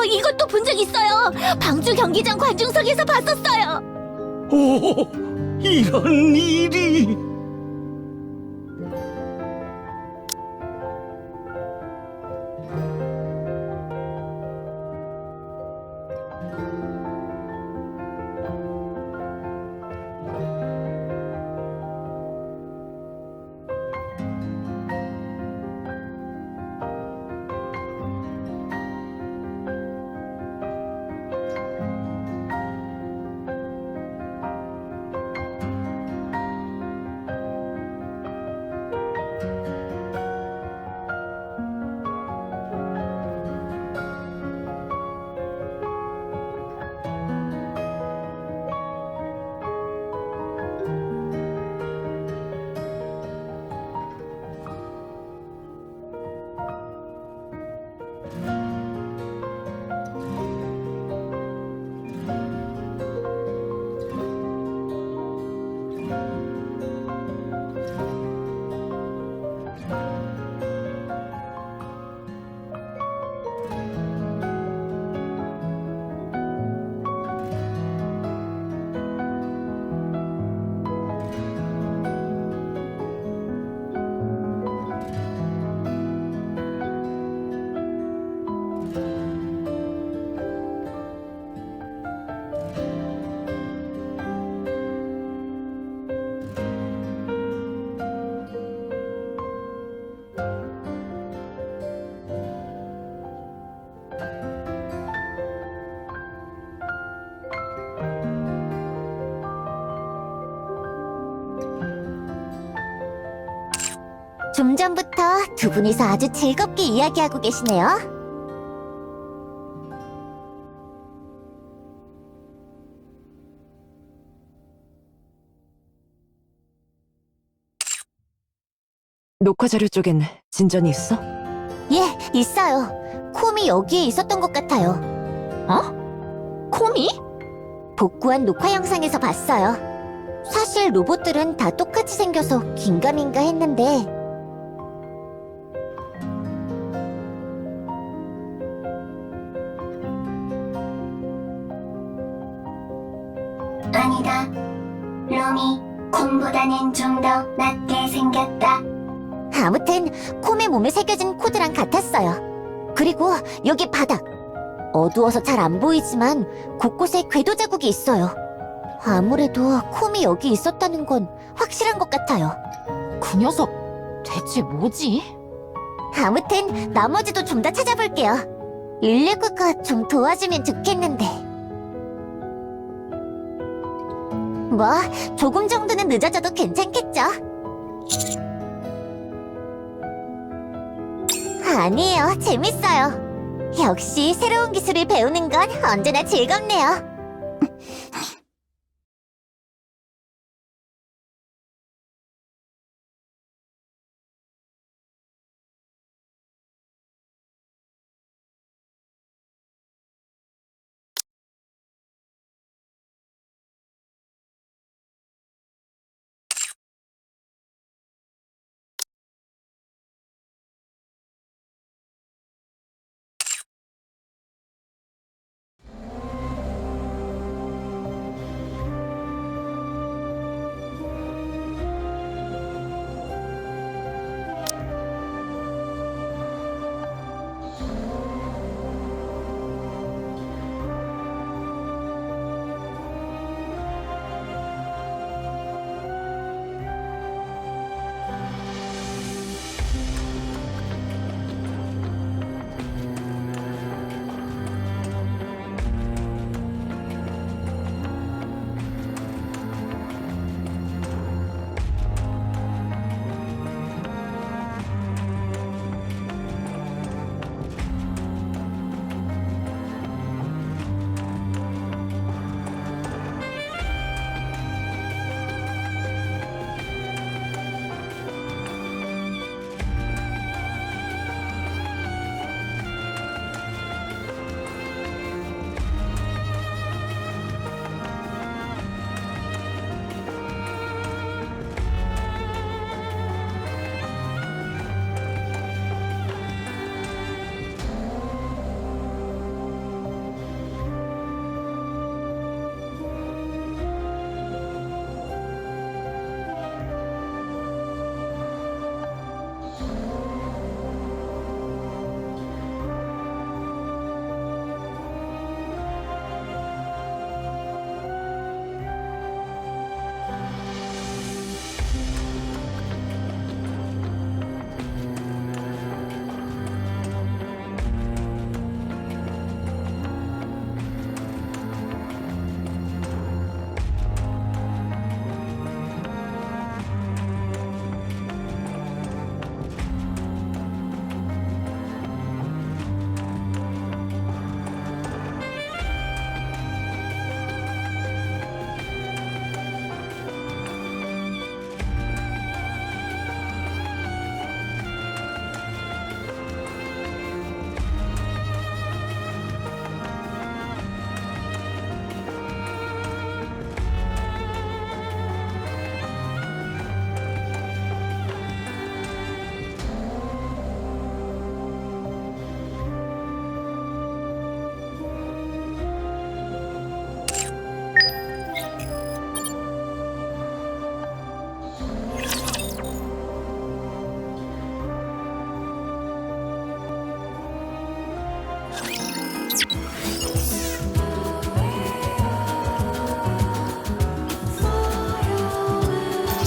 Speaker 6: 이것도 본 적 있어요. 방주 경기장 관중석에서 봤었어요.
Speaker 8: 이런 일이.
Speaker 6: 좀 전부터 두 분이서 아주 즐겁게 이야기하고 계시네요.
Speaker 3: 녹화 자료 쪽엔 진전이 있어?
Speaker 6: 예, 있어요. 콤이 여기에 있었던 것 같아요.
Speaker 2: 코미?
Speaker 6: 복구한 녹화 영상에서 봤어요. 사실 로봇들은 다 똑같이 생겨서 긴가민가 했는데
Speaker 10: 아니다. 롬이 콤보다는 좀 더 낫게 생겼다.
Speaker 6: 아무튼 콤의 몸에 새겨진 코드랑 같았어요. 그리고 여기 바닥. 어두워서 잘 안 보이지만 곳곳에 궤도 자국이 있어요. 아무래도 콤이 여기 있었다는 건 확실한 것 같아요.
Speaker 2: 그 녀석 대체 뭐지?
Speaker 6: 아무튼 나머지도 좀 더 찾아볼게요. 119가 좀 도와주면 좋겠는데. 뭐 조금 정도는 늦어져도 괜찮겠죠? 아니에요, 재밌어요. 역시 새로운 기술을 배우는 건 언제나 즐겁네요.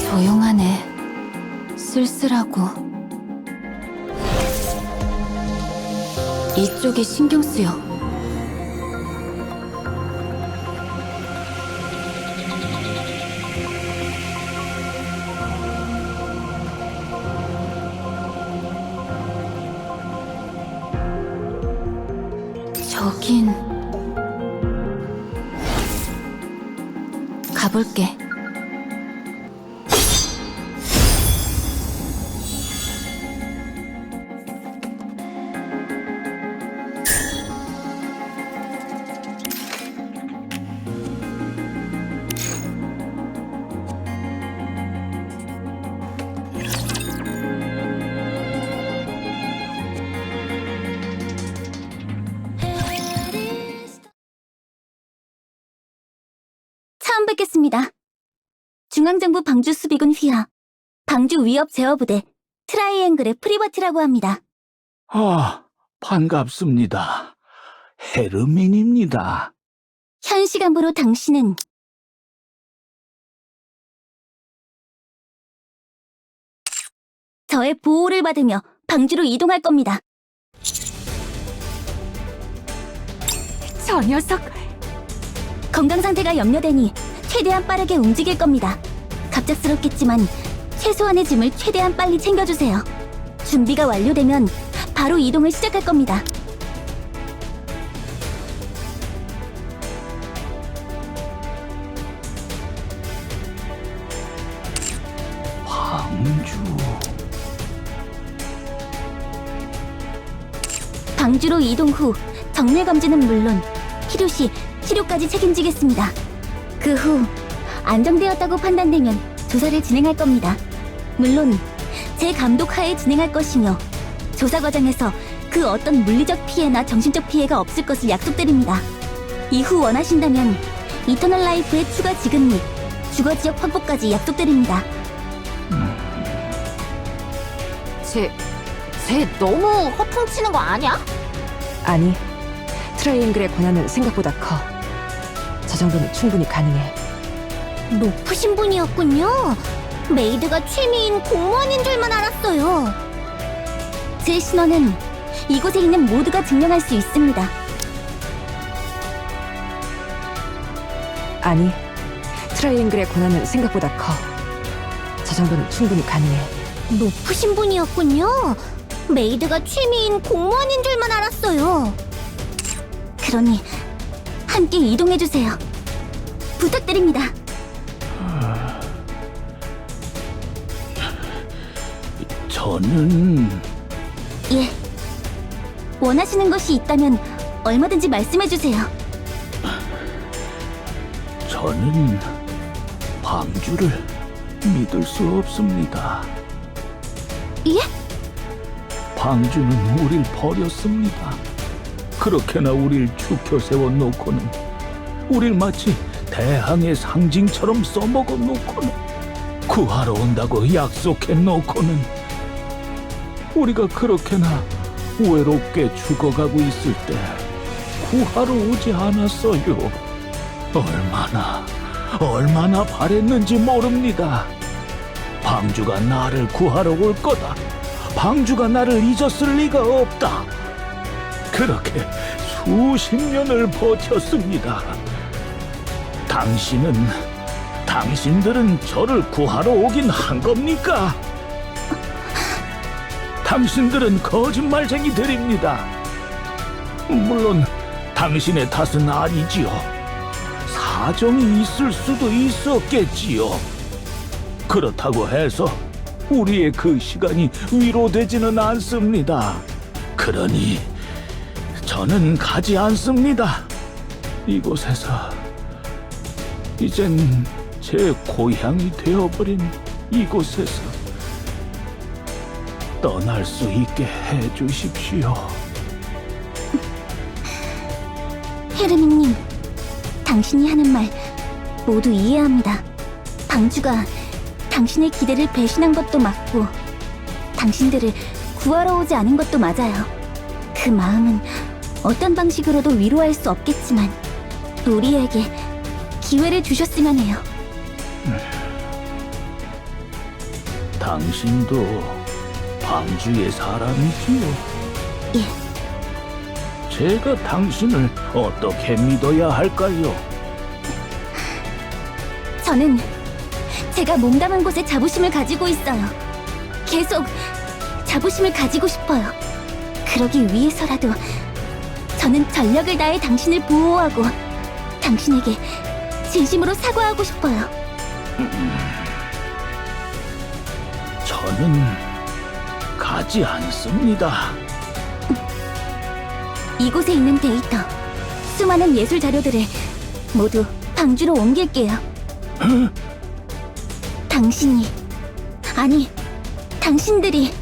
Speaker 1: 조용하네. 쓸쓸하고. 이쪽이 신경 쓰여. 저긴... 가볼게.
Speaker 2: 처음 뵙겠습니다. 중앙정부 방주 수비군 휘하, 방주 위협 제어부대 트라이앵글의 프리버티라고 합니다.
Speaker 8: 아, 반갑습니다. 헤르민입니다.
Speaker 2: 현 시간부로 당신은 저의 보호를 받으며 방주로 이동할 겁니다. 저 녀석! 건강 상태가 염려되니 최대한 빠르게 움직일 겁니다. 갑작스럽겠지만 최소한의 짐을 최대한 빨리 챙겨주세요. 준비가 완료되면 바로 이동을 시작할 겁니다.
Speaker 8: 방주...
Speaker 2: 방주로 이동 후 정밀 검진은 물론 필요시 치료까지 책임지겠습니다. 그 후 안정되었다고 판단되면 조사를 진행할 겁니다. 물론 제 감독 하에 진행할 것이며 조사 과정에서 그 어떤 물리적 피해나 정신적 피해가 없을 것을 약속드립니다. 이후 원하신다면 이터널 라이프의 추가 지급 및 주거 지역 확보까지 약속드립니다.
Speaker 6: 쟤 너무 허풍치는 거 아니야?
Speaker 3: 아니, 트라이앵글의 권한은 생각보다 커. 저 정도는 충분히 가능해.
Speaker 6: 높으신 분이었군요. 메이드가 취미인 공무원인 줄만 알았어요.
Speaker 2: 제 신원은 이곳에 있는 모두가 증명할 수 있습니다.
Speaker 3: 아니, 트라이앵글의 권한은 생각보다 커. 저 정도는 충분히 가능해.
Speaker 6: 높으신 분이었군요. 메이드가 취미인 공무원인 줄만 알았어요.
Speaker 2: 그러니 함께 이동해주세요. 부탁드립니다.
Speaker 8: 저는...
Speaker 2: 예. 원하시는 것이 있다면 얼마든지 말씀해주세요.
Speaker 8: 저는 방주를 믿을 수 없습니다.
Speaker 2: 예?
Speaker 8: 방주는 우릴 버렸습니다. 그렇게나 우릴 죽여 세워놓고는, 우릴 마치 대항의 상징처럼 써먹어 놓고는, 구하러 온다고 약속해놓고는, 우리가 그렇게나 외롭게 죽어가고 있을 때 구하러 오지 않았어요. 얼마나 바랬는지 모릅니다. 방주가 나를 구하러 올 거다. 방주가 나를 잊었을 리가 없다. 그렇게 수십 년을 버텼습니다. 당신들은 저를 구하러 오긴 한 겁니까? 당신들은 거짓말쟁이들입니다. 물론 당신의 탓은 아니지요. 사정이 있을 수도 있었겠지요. 그렇다고 해서 우리의 그 시간이 위로되지는 않습니다. 그러니 저는 가지 않습니다. 이곳에서 이젠 제 고향이 되어버린 이곳에서 떠날 수 있게 해주십시오.
Speaker 2: 헤르민님, 당신이 하는 말 모두 이해합니다. 방주가 당신의 기대를 배신한 것도 맞고 당신들을 구하러 오지 않은 것도 맞아요. 그 마음은 어떤 방식으로도 위로할 수 없겠지만 우리에게 기회를 주셨으면 해요.
Speaker 8: 당신도 방주의 사람이지요?
Speaker 2: 예.
Speaker 8: 제가 당신을 어떻게 믿어야 할까요?
Speaker 2: 저는 제가 몸담은 곳에 자부심을 가지고 있어요. 계속 자부심을 가지고 싶어요. 그러기 위해서라도 저는 전력을 다해 당신을 보호하고 당신에게 진심으로 사과하고 싶어요.
Speaker 8: 저는 가지 않습니다.
Speaker 2: 이곳에 있는 데이터, 수많은 예술 자료들을 모두 방주로 옮길게요. 당신이, 아니, 당신들이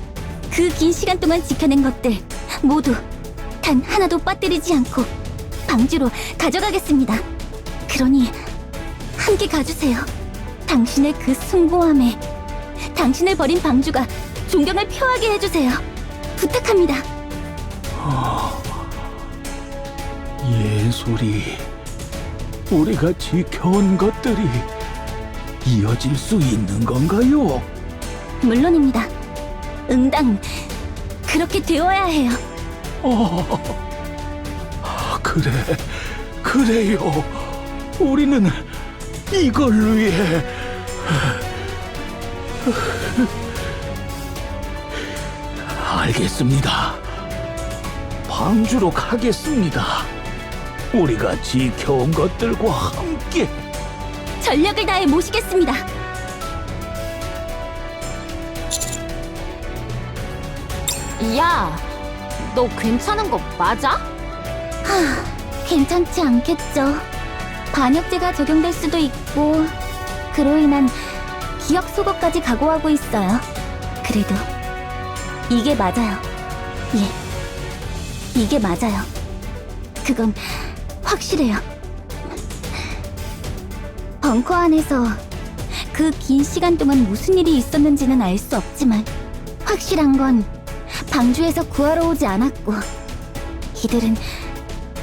Speaker 2: 그 긴 시간 동안 지켜낸 것들 모두 단 하나도 빠뜨리지 않고 방주로 가져가겠습니다. 그러니 함께 가주세요. 당신의 그 숭고함에 당신을 버린 방주가 존경을 표하게 해주세요. 부탁합니다.
Speaker 8: 예술이 우리가 지켜온 것들이 이어질 수 있는 건가요?
Speaker 2: 물론입니다. 응당 그렇게 되어야 해요.
Speaker 8: 그래요. 우리는 이걸 위해 알겠습니다. 방주로 가겠습니다. 우리가 지켜온 것들과 함께.
Speaker 2: 전력을 다해 모시겠습니다.
Speaker 6: 야, 너 괜찮은 거 맞아?
Speaker 2: 괜찮지 않겠죠. 반역죄가 적용될 수도 있고 그로 인한 기억 소거까지 각오하고 있어요. 그래도 이게 맞아요. 예, 이게 맞아요. 그건 확실해요. 벙커 안에서 그 긴 시간 동안 무슨 일이 있었는지는 알 수 없지만 확실한 건 방주에서 구하러 오지 않았고 이들은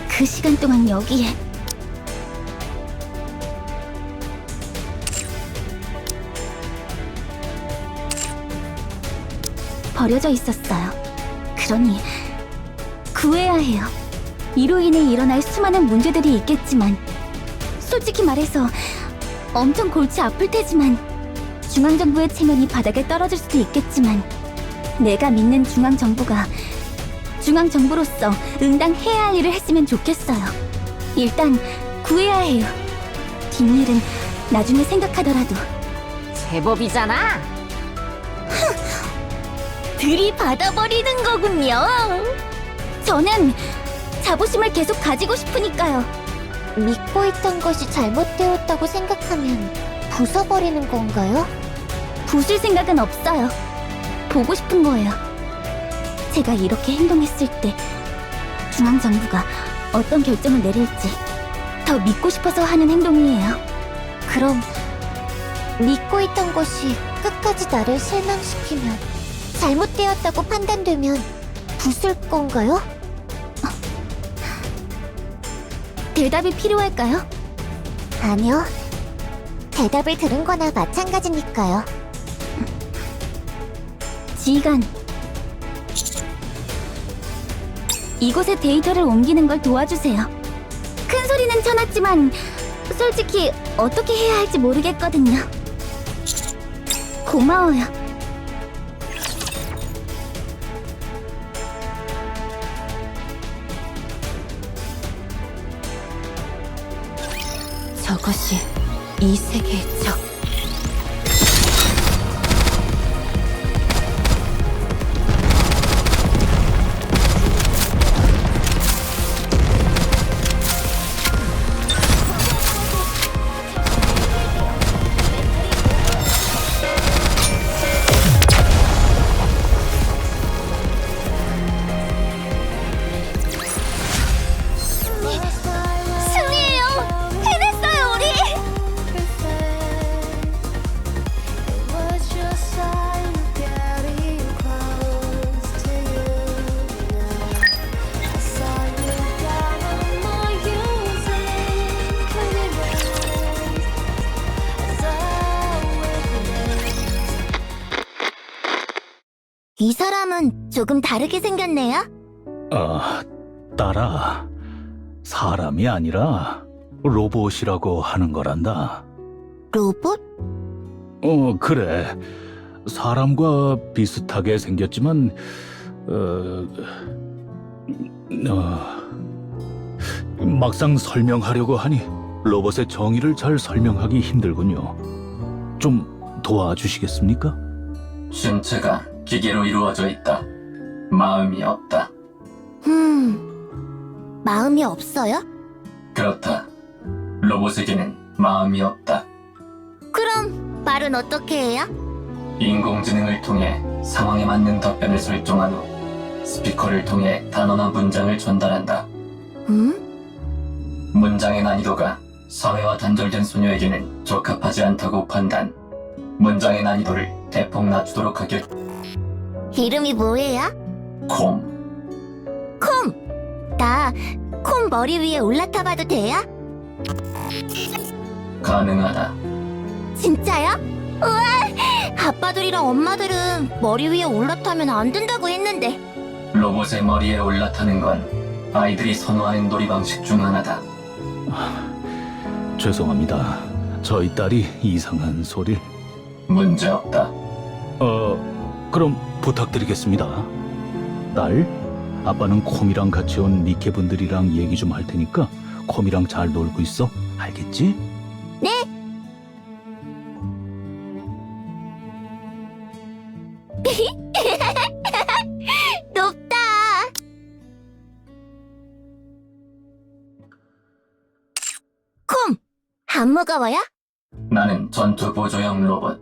Speaker 2: 그 시간 동안 여기에 버려져 있었어요. 그러니 구해야 해요. 이로 인해 일어날 수많은 문제들이 있겠지만 솔직히 말해서 엄청 골치 아플 테지만 중앙정부의 체면이 바닥에 떨어질 수도 있겠지만 내가 믿는 중앙정부가 중앙정부로서 응당해야 할 일을 했으면 좋겠어요. 일단 구해야 해요. 뒷일은 나중에 생각하더라도.
Speaker 6: 제법이잖아.
Speaker 2: 들이받아버리는 거군요. 저는 자부심을 계속 가지고 싶으니까요.
Speaker 6: 믿고 있던 것이 잘못되었다고 생각하면 부숴버리는 건가요?
Speaker 2: 부술 생각은 없어요. 보고 싶은 거예요. 제가 이렇게 행동했을 때 중앙정부가 어떤 결정을 내릴지 더 믿고 싶어서 하는 행동이에요.
Speaker 6: 그럼 믿고 있던 것이 끝까지 나를 실망시키면 잘못되었다고 판단되면 부술 건가요?
Speaker 2: 대답이 필요할까요?
Speaker 6: 아니요. 대답을 들은 거나 마찬가지니까요.
Speaker 2: 지휘관, 이곳에 데이터를 옮기는 걸 도와주세요. 큰 소리는 쳐놨지만 솔직히 어떻게 해야 할지 모르겠거든요. 고마워요.
Speaker 1: 저것이 이 세계의 적.
Speaker 2: 승리해요! 해냈어요, 우리! 이 사람은 조금 다르게 생겼네요.
Speaker 8: 딸아. 사람이 아니라 로봇이라고 하는 거란다.
Speaker 2: 로봇?
Speaker 8: 그래. 사람과 비슷하게 생겼지만,
Speaker 9: 막상 설명하려고 하니 로봇의 정의를 잘 설명하기 힘들군요. 좀 도와주시겠습니까?
Speaker 11: 신체가 기계로 이루어져 있다. 마음이 없다.
Speaker 6: 마음이 없어요?
Speaker 11: 그렇다. 로봇에게는 마음이 없다.
Speaker 6: 그럼 말은 어떻게 해요?
Speaker 11: 인공지능을 통해 상황에 맞는 답변을 설정한 후 스피커를 통해 단어나 문장을 전달한다. 문장의 난이도가 사회와 단절된 소녀에게는 적합하지 않다고 판단. 문장의 난이도를 대폭 낮추도록 하길.
Speaker 6: 이름이 뭐예요?
Speaker 11: 콤.
Speaker 6: 콤! 나 콤 머리 위에 올라타봐도 돼요?
Speaker 11: 가능하다.
Speaker 6: 진짜요? 우와! 아빠들이랑 엄마들은 머리 위에 올라타면 안 된다고 했는데.
Speaker 11: 로봇의 머리에 올라타는 건 아이들이 선호하는 놀이 방식 중 하나다.
Speaker 9: 죄송합니다. 저희 딸이 이상한 소리를.
Speaker 11: 문제 없다.
Speaker 9: 그럼 부탁드리겠습니다. 딸, 아빠는 콤이랑 같이 온 니케 분들이랑 얘기 좀 할 테니까 콤이랑 잘 놀고 있어. 알겠지?
Speaker 6: 네! 높다! 콤! 안 무거워요?
Speaker 11: 나는 전투 보조형 로봇.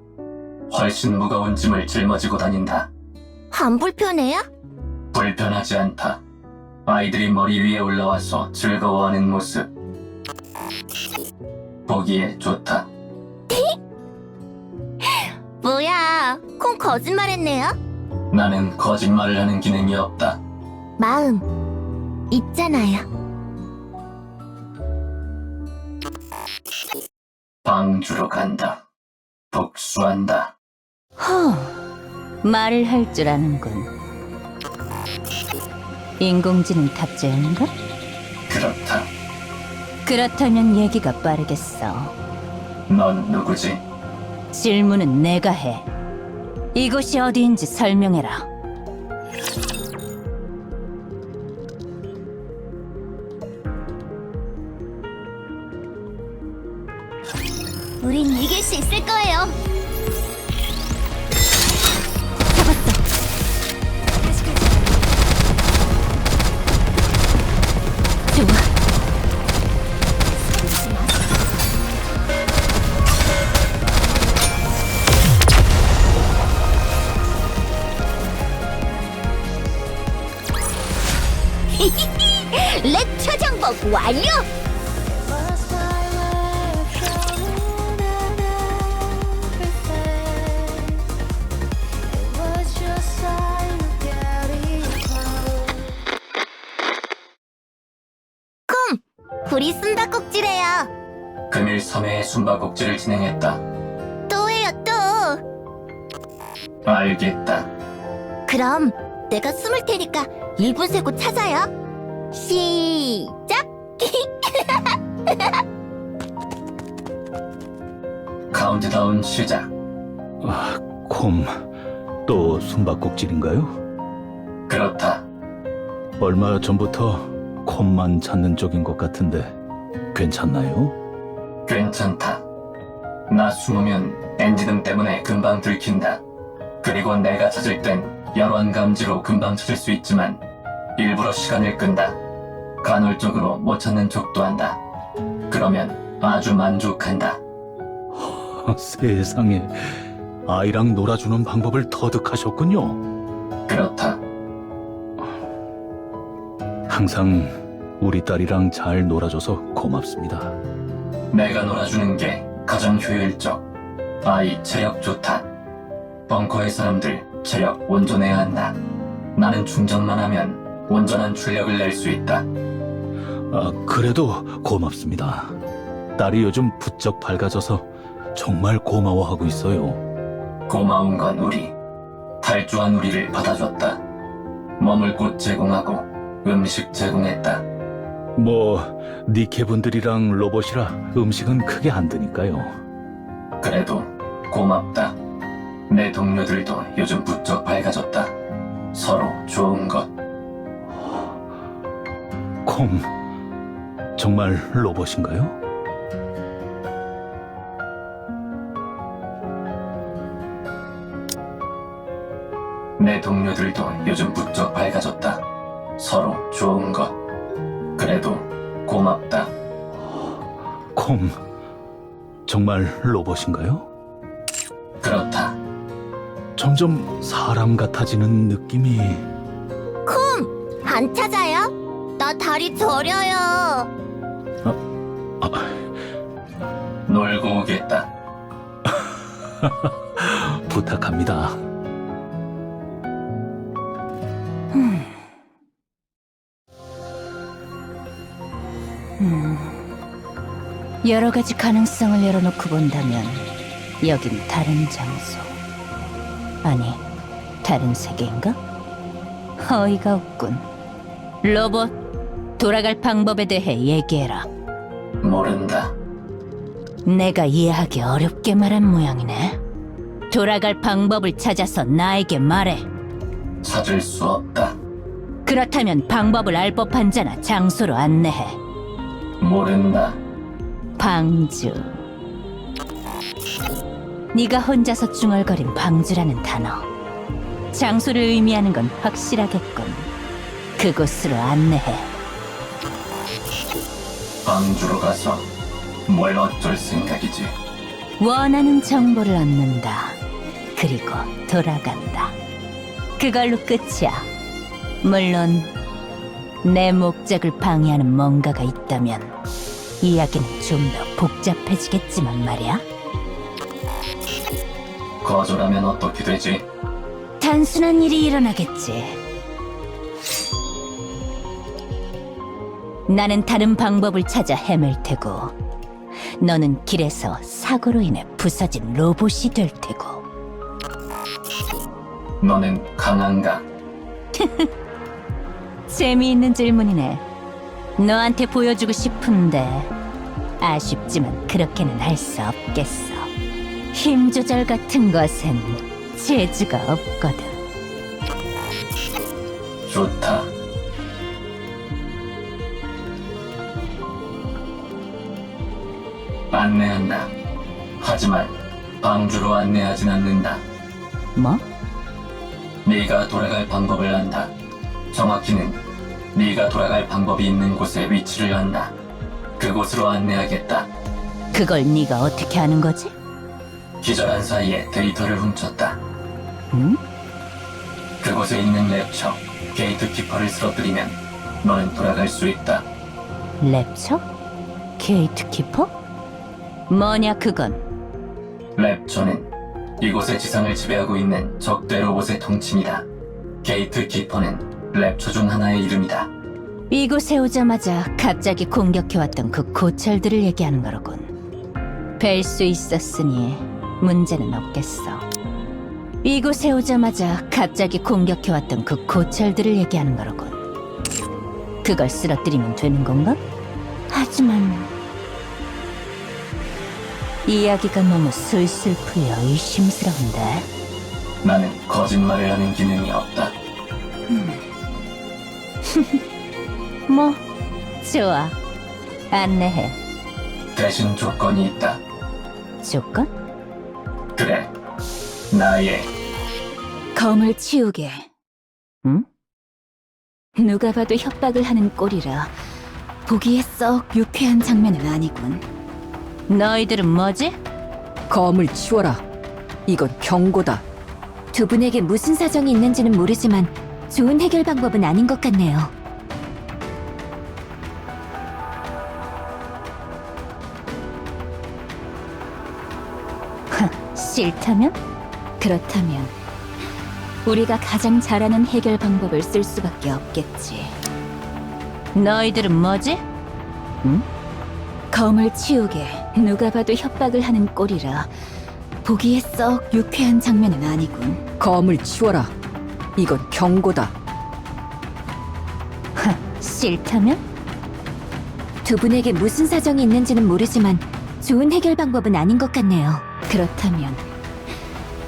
Speaker 11: 훨씬 무거운 짐을 짊어지고 다닌다.
Speaker 6: 안 불편해요?
Speaker 11: 불편하지 않다. 아이들이 머리 위에 올라와서 즐거워하는 모습. 보기에 좋다.
Speaker 6: 뭐야, 콩 거짓말했네요?
Speaker 11: 나는 거짓말을 하는 기능이 없다.
Speaker 6: 마음 있잖아요.
Speaker 11: 방주로 간다. 복수한다.
Speaker 1: 말을 할 줄 아는군. 인공지능답제인가?
Speaker 11: 그렇다.
Speaker 1: 그렇다면 얘기가 빠르겠어.
Speaker 11: 넌 누구지?
Speaker 1: 질문은 내가 해. 이곳이 어디인지 설명해라.
Speaker 6: 우린 이길 수 있을 거예요.
Speaker 1: 좋아.
Speaker 6: 렉처 정복 완료! 콤! 우리 숨바꼭질해요.
Speaker 11: 금일 3회의 숨바꼭질을 진행했다.
Speaker 6: 또 해요, 또!
Speaker 11: 알겠다.
Speaker 6: 그럼 내가 숨을 테니까 1분 세고 찾아요. 시작!
Speaker 11: 카운트다운 시작.
Speaker 9: 콤, 또 숨바꼭질인가요?
Speaker 11: 그렇다.
Speaker 9: 얼마 전부터 콤만 찾는 쪽인 것 같은데 괜찮나요?
Speaker 11: 괜찮다. 나 숨으면 엔진음 때문에 금방 들킨다. 그리고 내가 찾을 땐 열환 감지로 금방 찾을 수 있지만 일부러 시간을 끈다. 간헐적으로 못 찾는 척도 한다. 그러면 아주 만족한다.
Speaker 9: 세상에, 아이랑 놀아주는 방법을 터득하셨군요.
Speaker 11: 그렇다.
Speaker 9: 항상 우리 딸이랑 잘 놀아줘서 고맙습니다.
Speaker 11: 내가 놀아주는 게 가장 효율적. 아이 체력 좋다. 벙커의 사람들 체력 온전해야 한다. 나는 충전만 하면 온전한 출력을 낼 수 있다.
Speaker 9: 그래도 고맙습니다. 딸이 요즘 부쩍 밝아져서 정말 고마워하고 있어요.
Speaker 11: 고마운 건 우리. 탈주한 우리를 받아줬다. 머물 곳 제공하고 음식 제공했다.
Speaker 9: 니케 분들이랑 로봇이라 음식은 크게 안 드니까요.
Speaker 11: 그래도 고맙다. 내 동료들도 요즘 부쩍 밝아졌다. 서로 좋은 것.
Speaker 9: 콤, 정말 로봇인가요?
Speaker 11: 내 동료들도 요즘 부쩍 밝아졌다. 서로 좋은 것. 그래도 고맙다.
Speaker 9: 콤, 정말 로봇인가요?
Speaker 11: 그렇다.
Speaker 9: 점점 사람 같아지는 느낌이...
Speaker 6: 안 찾아요? 나 다리 저려요.
Speaker 11: 놀고 오겠다.
Speaker 9: 부탁합니다.
Speaker 1: 여러 가지 가능성을 열어놓고 본다면 여긴 다른 장소. 아니, 다른 세계인가? 어이가 없군. 로봇, 돌아갈 방법에 대해 얘기해라.
Speaker 11: 모른다.
Speaker 1: 내가 이해하기 어렵게 말한 모양이네. 돌아갈 방법을 찾아서 나에게 말해.
Speaker 11: 찾을 수 없다.
Speaker 1: 그렇다면 방법을 알 법한 자나 장소로 안내해.
Speaker 11: 모른다.
Speaker 1: 방주. 네가 혼자서 중얼거린 방주라는 단어. 장소를 의미하는 건 확실하겠군. 그곳으로 안내해.
Speaker 11: 방주로 가서 뭘 어쩔 생각이지?
Speaker 1: 원하는 정보를 얻는다. 그리고 돌아간다. 그걸로 끝이야. 물론 내 목적을 방해하는 뭔가가 있다면 이야기는 좀 더 복잡해지겠지만 말이야.
Speaker 11: 거절하면 어떻게 되지?
Speaker 1: 단순한 일이 일어나겠지. 나는 다른 방법을 찾아 헤맬 테고 너는 길에서 사고로 인해 부서진 로봇이 될 테고.
Speaker 11: 너는 강한가?
Speaker 1: 재미있는 질문이네. 너한테 보여주고 싶은데 아쉽지만 그렇게는 할 수 없겠어. 힘 조절 같은 것엔 재주가 없거든.
Speaker 11: 좋다. 안내한다. 하지만 방주로 안내하진 않는다.
Speaker 1: 뭐?
Speaker 11: 네가 돌아갈 방법을 안다. 정확히는 네가 돌아갈 방법이 있는 곳에 위치를 안다. 그곳으로 안내하겠다.
Speaker 1: 그걸 네가 어떻게 아는 거지?
Speaker 11: 기절한 사이에 데이터를 훔쳤다.
Speaker 1: 응?
Speaker 11: 그곳에 있는 랩처, 게이트키퍼를 쓰러뜨리면 너는 돌아갈 수 있다.
Speaker 1: 랩처? 게이트키퍼? 뭐냐 그건?
Speaker 11: 랩처는 이곳의 지상을 지배하고 있는 적대 로봇의 통칭이다. 게이트키퍼는 랩처 중 하나의 이름이다.
Speaker 1: 이곳에 오자마자 갑자기 공격해왔던 그 고철들을 얘기하는 거로군. 뵐 수 있었으니 문제는 없겠어. 이곳에 오자마자 갑자기 공격해왔던 그 고철들을 얘기하는 거로군. 그걸 쓰러뜨리면 되는 건가? 하지만 이야기가 너무 술술 풀려 의심스러운데.
Speaker 11: 나는 거짓말을 하는 기능이 없다.
Speaker 1: 뭐 좋아, 안내해.
Speaker 11: 대신 조건이 있다.
Speaker 1: 조건?
Speaker 11: 그래, 나의
Speaker 1: 검을 치우게. 응? 누가 봐도 협박을 하는 꼴이라 보기에 썩 유쾌한 장면은 아니군. 너희들은 뭐지?
Speaker 3: 검을 치워라. 이건 경고다.
Speaker 6: 두 분에게 무슨 사정이 있는지는 모르지만 좋은 해결 방법은 아닌 것 같네요.
Speaker 1: 싫다면? 그렇다면 우리가 가장 잘하는 해결 방법을 쓸 수밖에 없겠지. 너희들은 뭐지? 응? 검을 치우게. 누가 봐도 협박을 하는 꼴이라 보기에 썩 유쾌한 장면은 아니군.
Speaker 3: 검을 치워라. 이건 경고다.
Speaker 1: 싫다면?
Speaker 6: 두 분에게 무슨 사정이 있는지는 모르지만 좋은 해결 방법은 아닌 것 같네요.
Speaker 1: 그렇다면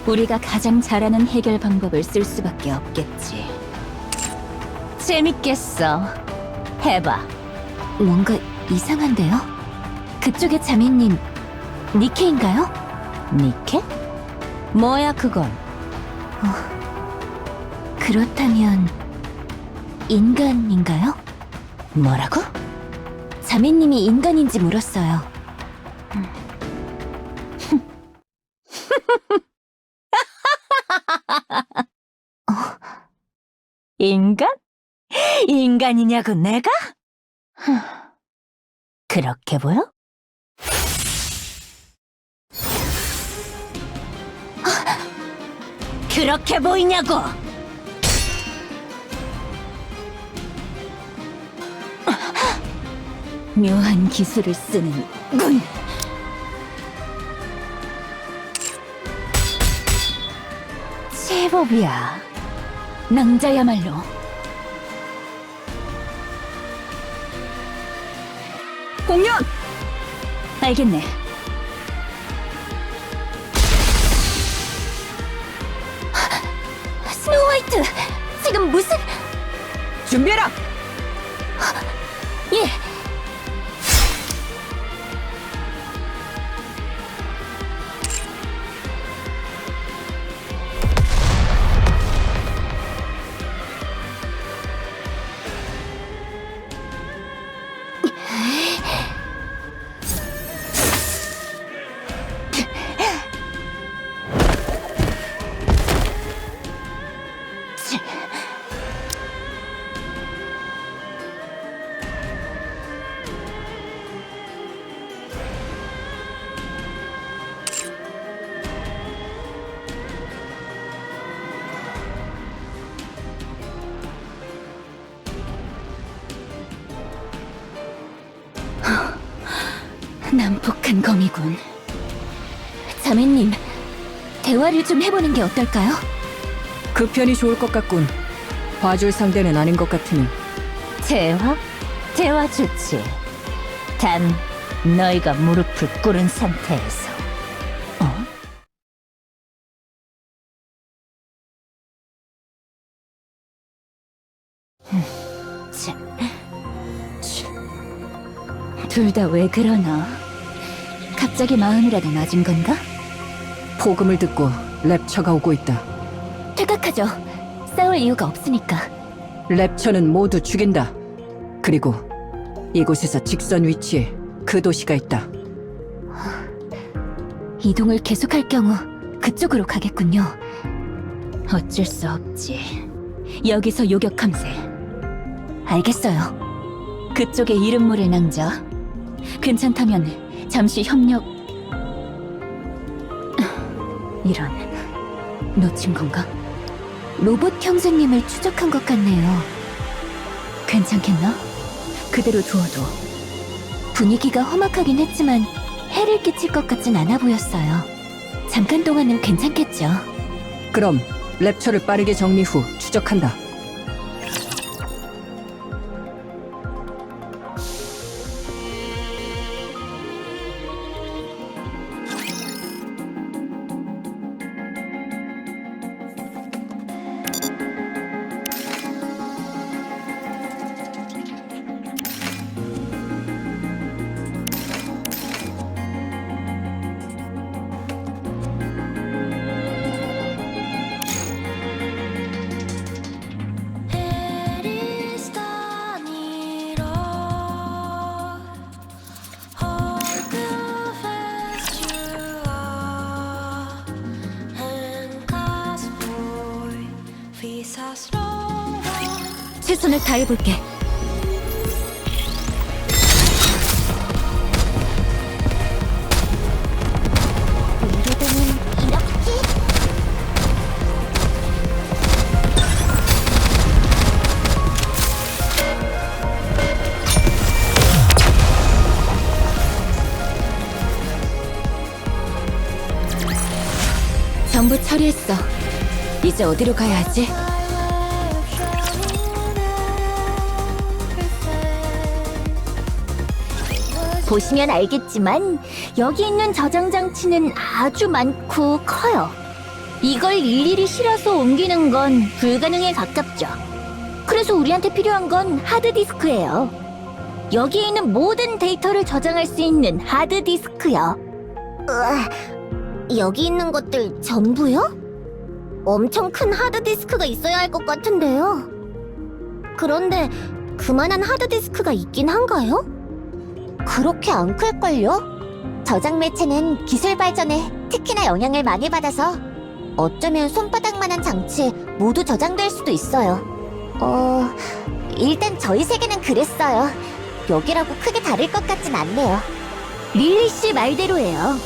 Speaker 1: 우리가 가장 잘하는 해결 방법을 쓸 수밖에 없겠지. 재밌겠어. 해봐.
Speaker 6: 뭔가
Speaker 1: 이상한데요? 그쪽의 자매님, 니케인가요?
Speaker 2: 니케? 뭐야 그건?
Speaker 1: 그렇다면 인간인가요?
Speaker 2: 뭐라고?
Speaker 1: 자매님이 인간인지 물었어요.
Speaker 2: 인간? 인간이냐고 내가? 그렇게 보여? 그렇게 보이냐고?
Speaker 1: 묘한 기술을 쓰는군.
Speaker 2: 제법이야.
Speaker 1: 낭자야말로.
Speaker 7: 공연!
Speaker 1: 알겠네.
Speaker 6: 스노우 화이트! 지금 무슨...
Speaker 7: 준비해라!
Speaker 6: 예!
Speaker 1: 난폭한 검이군. 자매님, 대화를 좀 해보는 게 어떨까요?
Speaker 7: 그 편이 좋을 것 같군. 봐줄 상대는 아닌 것 같으니.
Speaker 2: 대화? 대화 좋지. 단 너희가 무릎을 꿇은 상태에서.
Speaker 1: 둘 다 왜 그러나? 갑자기 마음이라도 낮은 건가?
Speaker 3: 폭음을 듣고 랩처가 오고 있다.
Speaker 1: 퇴각하죠. 싸울 이유가 없으니까.
Speaker 3: 랩처는 모두 죽인다. 그리고 이곳에서 직선 위치에 그 도시가 있다.
Speaker 1: 이동을 계속할 경우 그쪽으로 가겠군요. 어쩔 수 없지. 여기서 요격 감세. 알겠어요. 그쪽에 이름 모를 낭자. 괜찮다면 잠시 협력... 이런... 놓친 건가? 로봇 형제님을 추적한 것 같네요. 괜찮겠나? 그대로 두어도. 분위기가 험악하긴 했지만 해를 끼칠 것 같진 않아 보였어요. 잠깐 동안은 괜찮겠죠.
Speaker 3: 그럼 랩처를 빠르게 정리 후 추적한다.
Speaker 1: 최선을 다해볼게.
Speaker 6: 이르르는 이렇게...
Speaker 1: 전부 처리했어. 이제 어디로 가야 하지?
Speaker 6: 보시면 알겠지만 여기 있는 저장 장치는 아주 많고 커요. 이걸 일일이 실어서 옮기는 건 불가능에 가깝죠. 그래서 우리한테 필요한 건 하드디스크예요.
Speaker 2: 여기에 있는 모든 데이터를 저장할 수 있는 하드디스크요.
Speaker 6: 여기 있는 것들 전부요? 엄청 큰 하드디스크가 있어야 할 것 같은데요. 그런데 그만한 하드디스크가 있긴 한가요? 그렇게 안 클걸요? 저장 매체는 기술 발전에 특히나 영향을 많이 받아서 어쩌면 손바닥만한 장치에 모두 저장될 수도 있어요. 일단 저희 세계는 그랬어요. 여기라고 크게 다를 것 같진 않네요.
Speaker 2: 릴리 씨 말대로예요.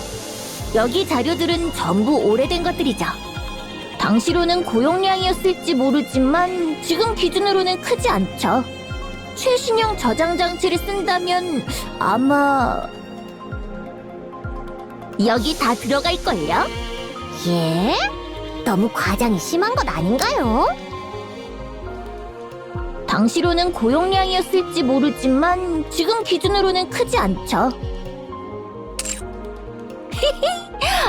Speaker 2: 여기 자료들은 전부 오래된 것들이죠. 당시로는 고용량이었을지 모르지만 지금 기준으로는 크지 않죠. 최신형 저장 장치를 쓴다면 아마 여기 다 들어갈걸요?
Speaker 6: 예? 너무 과장이 심한 것 아닌가요?
Speaker 2: 당시로는 고용량이었을지 모르지만 지금 기준으로는 크지 않죠.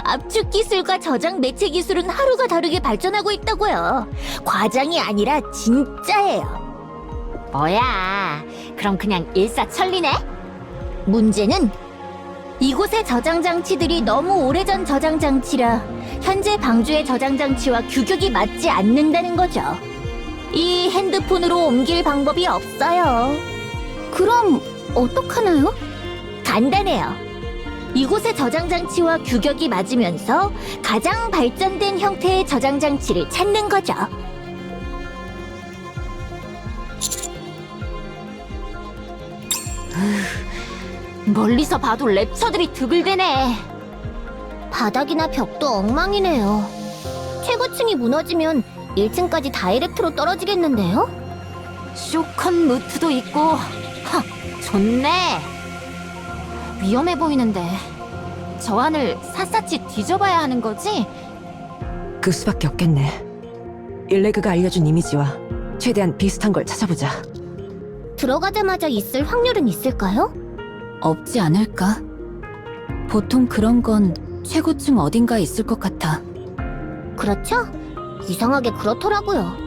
Speaker 2: 압축 기술과 저장 매체 기술은 하루가 다르게 발전하고 있다고요. 과장이 아니라 진짜예요.
Speaker 6: 뭐야, 그럼 그냥 일사천리네?
Speaker 2: 문제는 이곳의 저장 장치들이 너무 오래전 저장 장치라 현재 방주의 저장 장치와 규격이 맞지 않는다는 거죠. 이 핸드폰으로 옮길 방법이 없어요.
Speaker 6: 그럼 어떡하나요?
Speaker 2: 간단해요. 이곳의 저장 장치와 규격이 맞으면서 가장 발전된 형태의 저장 장치를 찾는 거죠.
Speaker 6: 멀리서 봐도 랩처들이 드글대네. 바닥이나 벽도 엉망이네요. 최고층이 무너지면 1층까지 다이렉트로 떨어지겠는데요? 쇼컨 무트도 있고, 좋네. 위험해 보이는데 저 안을 샅샅이 뒤져봐야 하는 거지?
Speaker 3: 그 수밖에 없겠네. 일레그가 알려준 이미지와 최대한 비슷한 걸 찾아보자.
Speaker 6: 들어가자마자 있을 확률은 있을까요?
Speaker 1: 없지 않을까? 보통 그런 건 최고층 어딘가에 있을 것 같아.
Speaker 6: 그렇죠? 이상하게 그렇더라고요.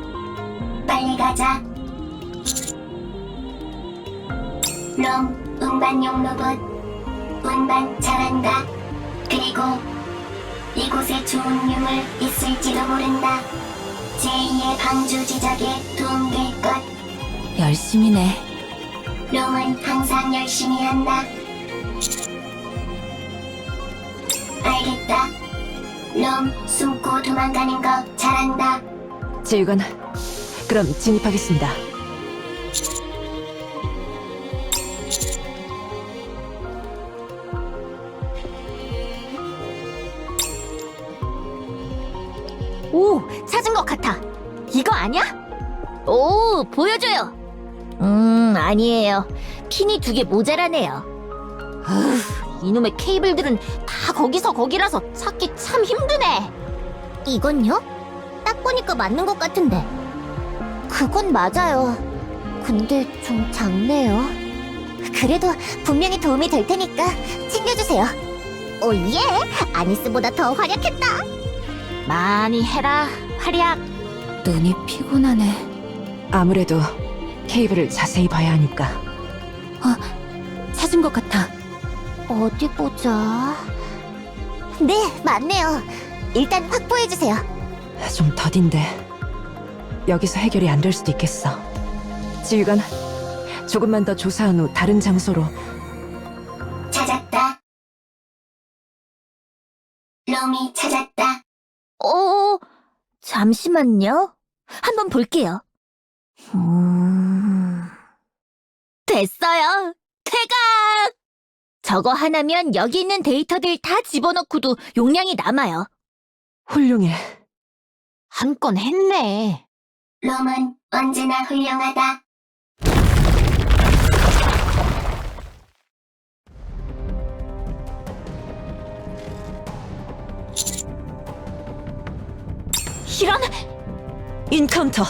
Speaker 10: 빨리 가자. 롬, 운반용 로봇. 운반 잘한다. 그리고 이곳에 좋은 유물 있을지도 모른다. 제2의 방주 지적에 도움될 것.
Speaker 1: 열심히네.
Speaker 10: 롬은 항상 열심히 한다. 알겠다. 롬, 숨고 도망가는 거 잘한다.
Speaker 3: 지휘관, 그럼 진입하겠습니다.
Speaker 2: 오, 찾은 것 같아. 이거 아니야? 오, 보여줘요. 아니에요. 핀이 2개 모자라네요. 이놈의 케이블들은 다 거기서 거기라서 찾기 참 힘드네.
Speaker 6: 이건요? 딱 보니까 맞는 것 같은데. 그건 맞아요. 근데 좀 작네요. 그래도 분명히 도움이 될 테니까 챙겨주세요. 오예! 아니스보다 더 활약했다.
Speaker 2: 많이 해라, 활약.
Speaker 1: 눈이 피곤하네.
Speaker 3: 아무래도 케이블을 자세히 봐야 하니까.
Speaker 1: 찾은 것 같아.
Speaker 6: 어디 보자. 네, 맞네요. 일단 확보해주세요.
Speaker 3: 좀 더딘데 여기서 해결이 안 될 수도 있겠어. 지휘관, 조금만 더 조사한 후 다른 장소로.
Speaker 10: 찾았다. 롬이 찾았다.
Speaker 2: 잠시만요. 한번 볼게요. 됐어요. 퇴각! 저거 하나면 여기 있는 데이터들 다 집어넣고도 용량이 남아요.
Speaker 3: 훌륭해.
Speaker 6: 한 건 했네.
Speaker 10: 롬은 언제나 훌륭하다.
Speaker 2: 이런!
Speaker 3: 인카운터.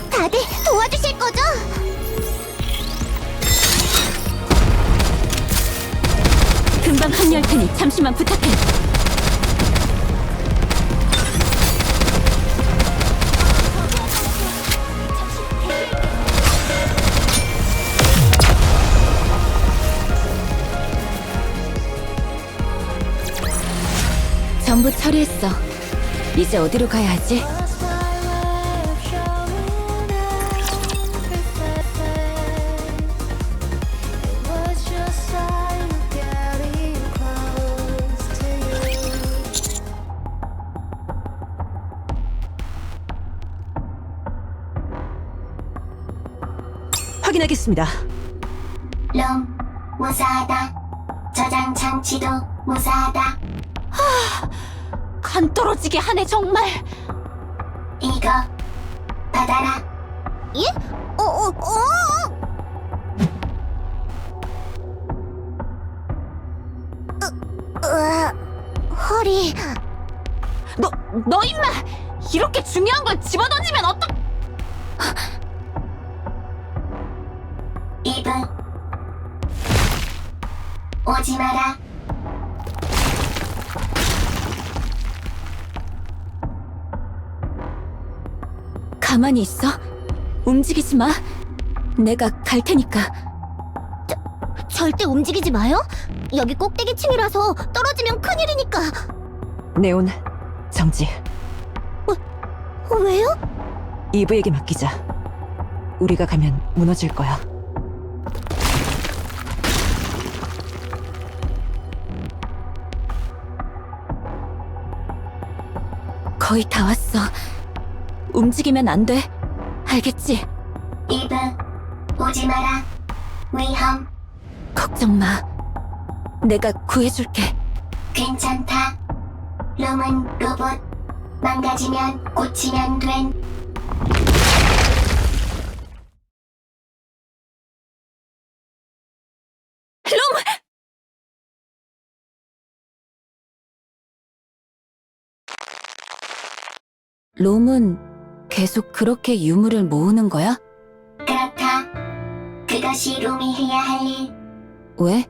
Speaker 6: 다들 도와주실 거죠?
Speaker 1: 금방 합류할 테니 잠시만 부탁해. 전부 처리했어. 이제 어디로 가야 하지?
Speaker 3: 확인하겠습니다.
Speaker 10: 롬, 무사하다. 저장 장치도 무사하다.
Speaker 1: 간 떨어지게 하네 정말.
Speaker 10: 이거 받아라.
Speaker 6: 예? 허리.
Speaker 1: 너 임마! 이렇게 중요한 걸 집어던지면 어떡...
Speaker 10: 이브 오지 마라.
Speaker 1: 가만히 있어. 움직이지 마. 내가 갈 테니까.
Speaker 6: 절대 움직이지 마요. 여기 꼭대기층이라서 떨어지면 큰일이니까.
Speaker 3: 네온, 정지.
Speaker 6: 왜요?
Speaker 3: 이브에게 맡기자. 우리가 가면 무너질 거야.
Speaker 1: 거의 다 왔어. 움직이면 안 돼. 알겠지?
Speaker 10: 이브 오지 마라. 위험.
Speaker 1: 걱정 마. 내가 구해줄게.
Speaker 10: 괜찮다. 롬은 로봇. 망가지면 고치면 된.
Speaker 1: 롬은 계속 그렇게 유물을 모으는 거야?
Speaker 10: 그렇다. 그것이 롬이 해야 할 일.
Speaker 1: 왜?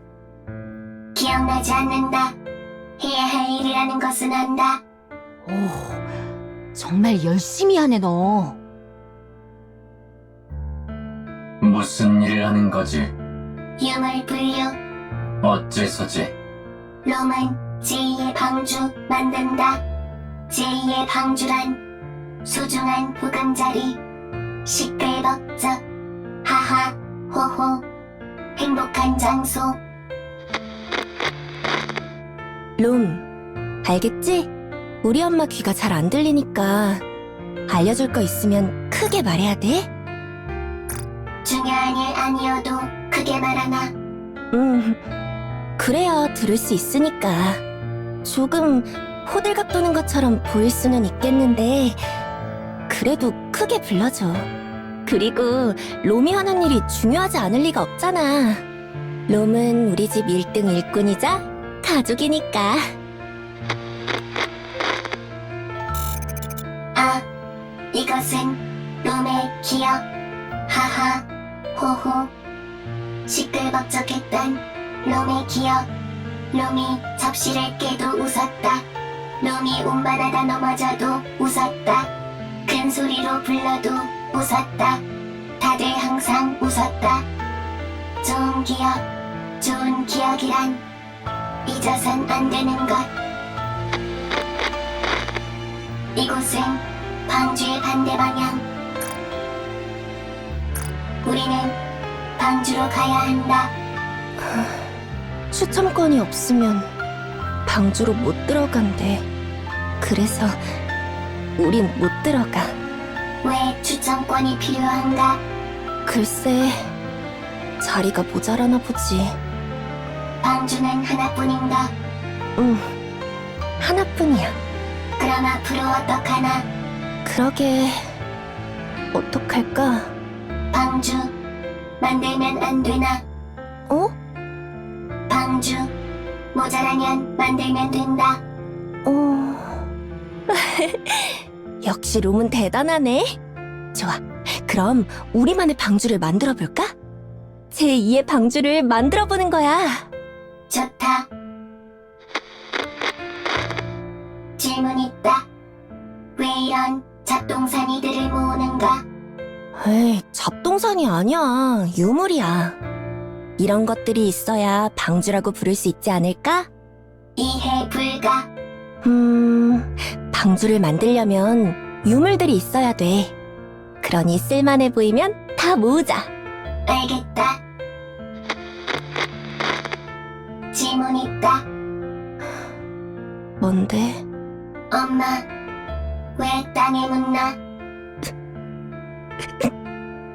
Speaker 10: 기억나지 않는다. 해야 할 일이라는 것은 안다.
Speaker 1: 오, 정말 열심히 하네 너.
Speaker 11: 무슨 일을 하는 거지?
Speaker 10: 유물 분류.
Speaker 11: 어째서지?
Speaker 10: 롬은 제2의 방주 만든다. 제2의 방주란 소중한 보금자리. 시끌벅적. 하하 호호. 행복한 장소.
Speaker 2: 롬, 알겠지? 우리 엄마 귀가 잘 안 들리니까 알려줄 거 있으면 크게 말해야 돼?
Speaker 10: 중요한 일 아니어도 크게 말하나.
Speaker 2: 그래야 들을 수 있으니까. 조금 호들갑 도는 것처럼 보일 수는 있겠는데 그래도 크게 불러줘. 그리고 롬이 하는 일이 중요하지 않을 리가 없잖아. 롬은 우리 집 1등 일꾼이자 가족이니까.
Speaker 10: 아, 이것은 롬의 기억. 하하 호호. 시끌벅적했던 롬의 기억. 롬이 접시를 깨도 웃었다. 롬이 운반하다 넘어져도 웃었다. 큰 소리로 불러도 웃었다. 다들 항상 웃었다. 좋은 기억, 좋은 기억이란 잊어선 안 되는 것. 이곳은 방주의 반대 방향. 우리는 방주로 가야 한다.
Speaker 2: 추첨권이 없으면 방주로 못 들어간대. 그래서 우린 못 들어가.
Speaker 10: 왜 추첨권이 필요한가?
Speaker 2: 글쎄, 자리가 모자라나 보지.
Speaker 10: 방주는 하나뿐인가?
Speaker 2: 응, 하나뿐이야.
Speaker 10: 그럼 앞으로 어떡하나?
Speaker 2: 그러게, 어떡할까?
Speaker 10: 방주 만들면 안 되나?
Speaker 2: 어?
Speaker 10: 방주 모자라면 만들면 된다.
Speaker 2: 역시 롬은 대단하네. 좋아, 그럼 우리만의 방주를 만들어 볼까? 제2의 방주를 만들어 보는 거야.
Speaker 10: 좋다. 질문 있다. 왜 이런 잡동사니들을 모으는가?
Speaker 6: 에이, 잡동산이 아니야. 유물이야. 이런 것들이 있어야 방주라고 부를 수 있지 않을까?
Speaker 10: 이해 불가.
Speaker 6: 방주를 만들려면 유물들이 있어야 돼. 그러니 쓸만해 보이면 다 모으자.
Speaker 10: 알겠다. 질문 있다.
Speaker 6: 뭔데?
Speaker 10: 엄마, 왜 땅에 묻나?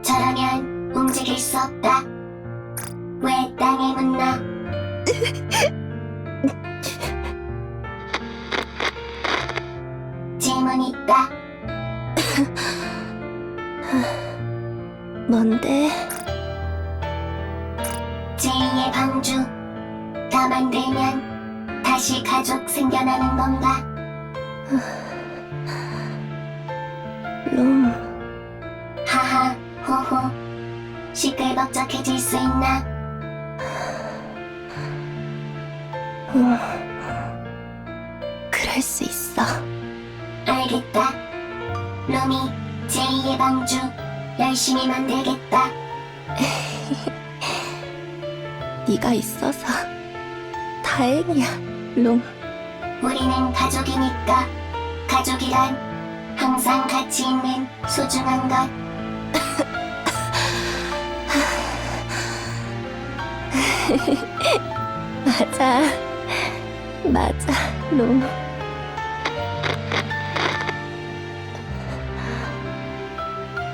Speaker 10: 저라면 움직일 수 없다. 왜 땅에 묻나? 질문 있다.
Speaker 6: 뭔데?
Speaker 10: 제2의 방주. 다 만들면 다시 가족 생겨나는 건가?
Speaker 6: 롬,
Speaker 10: 하하, 호호. 시끌벅적해질 수 있나?
Speaker 6: 그럴 수 있어.
Speaker 10: 알겠다. 롬이 제2의 방주 열심히 만들겠다.
Speaker 6: 네가 있어서 다행이야, 롬.
Speaker 10: 우리는 가족이니까. 가족이란 항상 같이 있는 소중한 것.
Speaker 6: 맞아, 롬.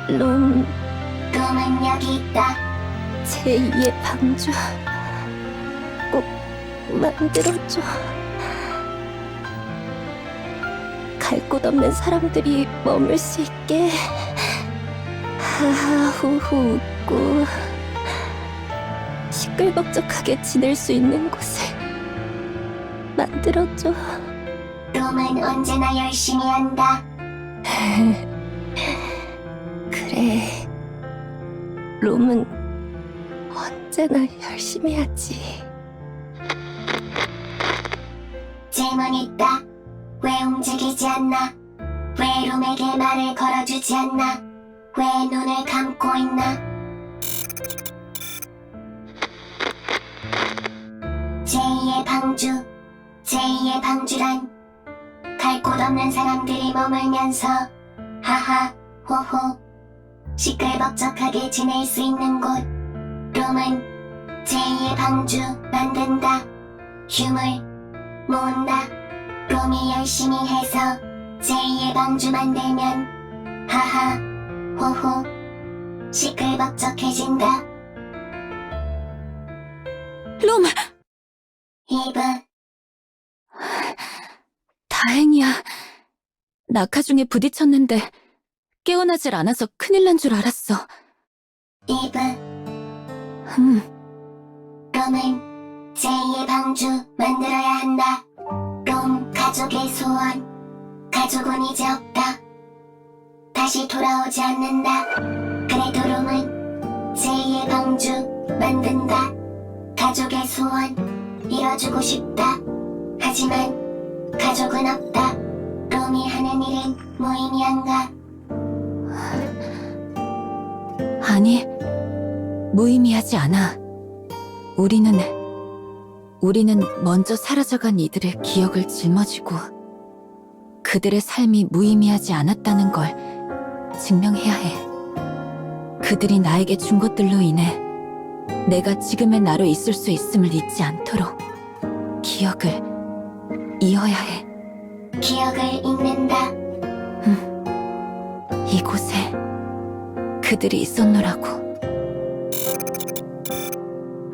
Speaker 6: 롬,
Speaker 10: 롬은 여기 있다.
Speaker 6: 제2의 방주 꼭 만들어줘. 갈 곳 없는 사람들이 머물 수 있게 하하후후 웃고 시끌벅적하게 지낼 수 있는 곳을 만들어줘.
Speaker 10: 롬은 언제나 열심히 한다.
Speaker 6: 그래, 롬은 언제나 열심히 하지.
Speaker 10: 질문 있다. 왜 움직이지 않나? 왜 롬에게 말을 걸어주지 않나? 왜 눈을 감고 있나? 제2의 방주. 제2의 방주란 갈 곳 없는 사람들이 머물면서 하하, 호호, 시끌벅적하게 지낼 수 있는 곳. 롬은 제2의 방주 만든다. 휴물 모은다. 롬이 열심히 해서 제2의 방주 만들면 하하, 호호, 시끌벅적해진다.
Speaker 1: 롬!
Speaker 10: 이브,
Speaker 1: 다행이야. 낙하 중에 부딪혔는데 깨어나질 않아서 큰일 난 줄 알았어.
Speaker 10: 이브, 롬은 제2의 방주 만들어야 한다. 롬 가족의 소원. 가족은 이제 없다. 다시 돌아오지 않는다. 그래도 롬은 제2의 방주 만든다. 가족의 소원 이뤄주고 싶다. 하지만 가족은 없다. 롬이 하는 일은 무의미한가?
Speaker 1: 아니, 무의미하지 않아. 우리는 먼저 사라져간 이들의 기억을 짊어지고 그들의 삶이 무의미하지 않았다는 걸 증명해야 해. 그들이 나에게 준 것들로 인해 내가 지금의 나로 있을 수 있음을 잊지 않도록 기억을 이어야 해.
Speaker 10: 기억을 잊는다.
Speaker 1: 이곳에 그들이 있었노라고.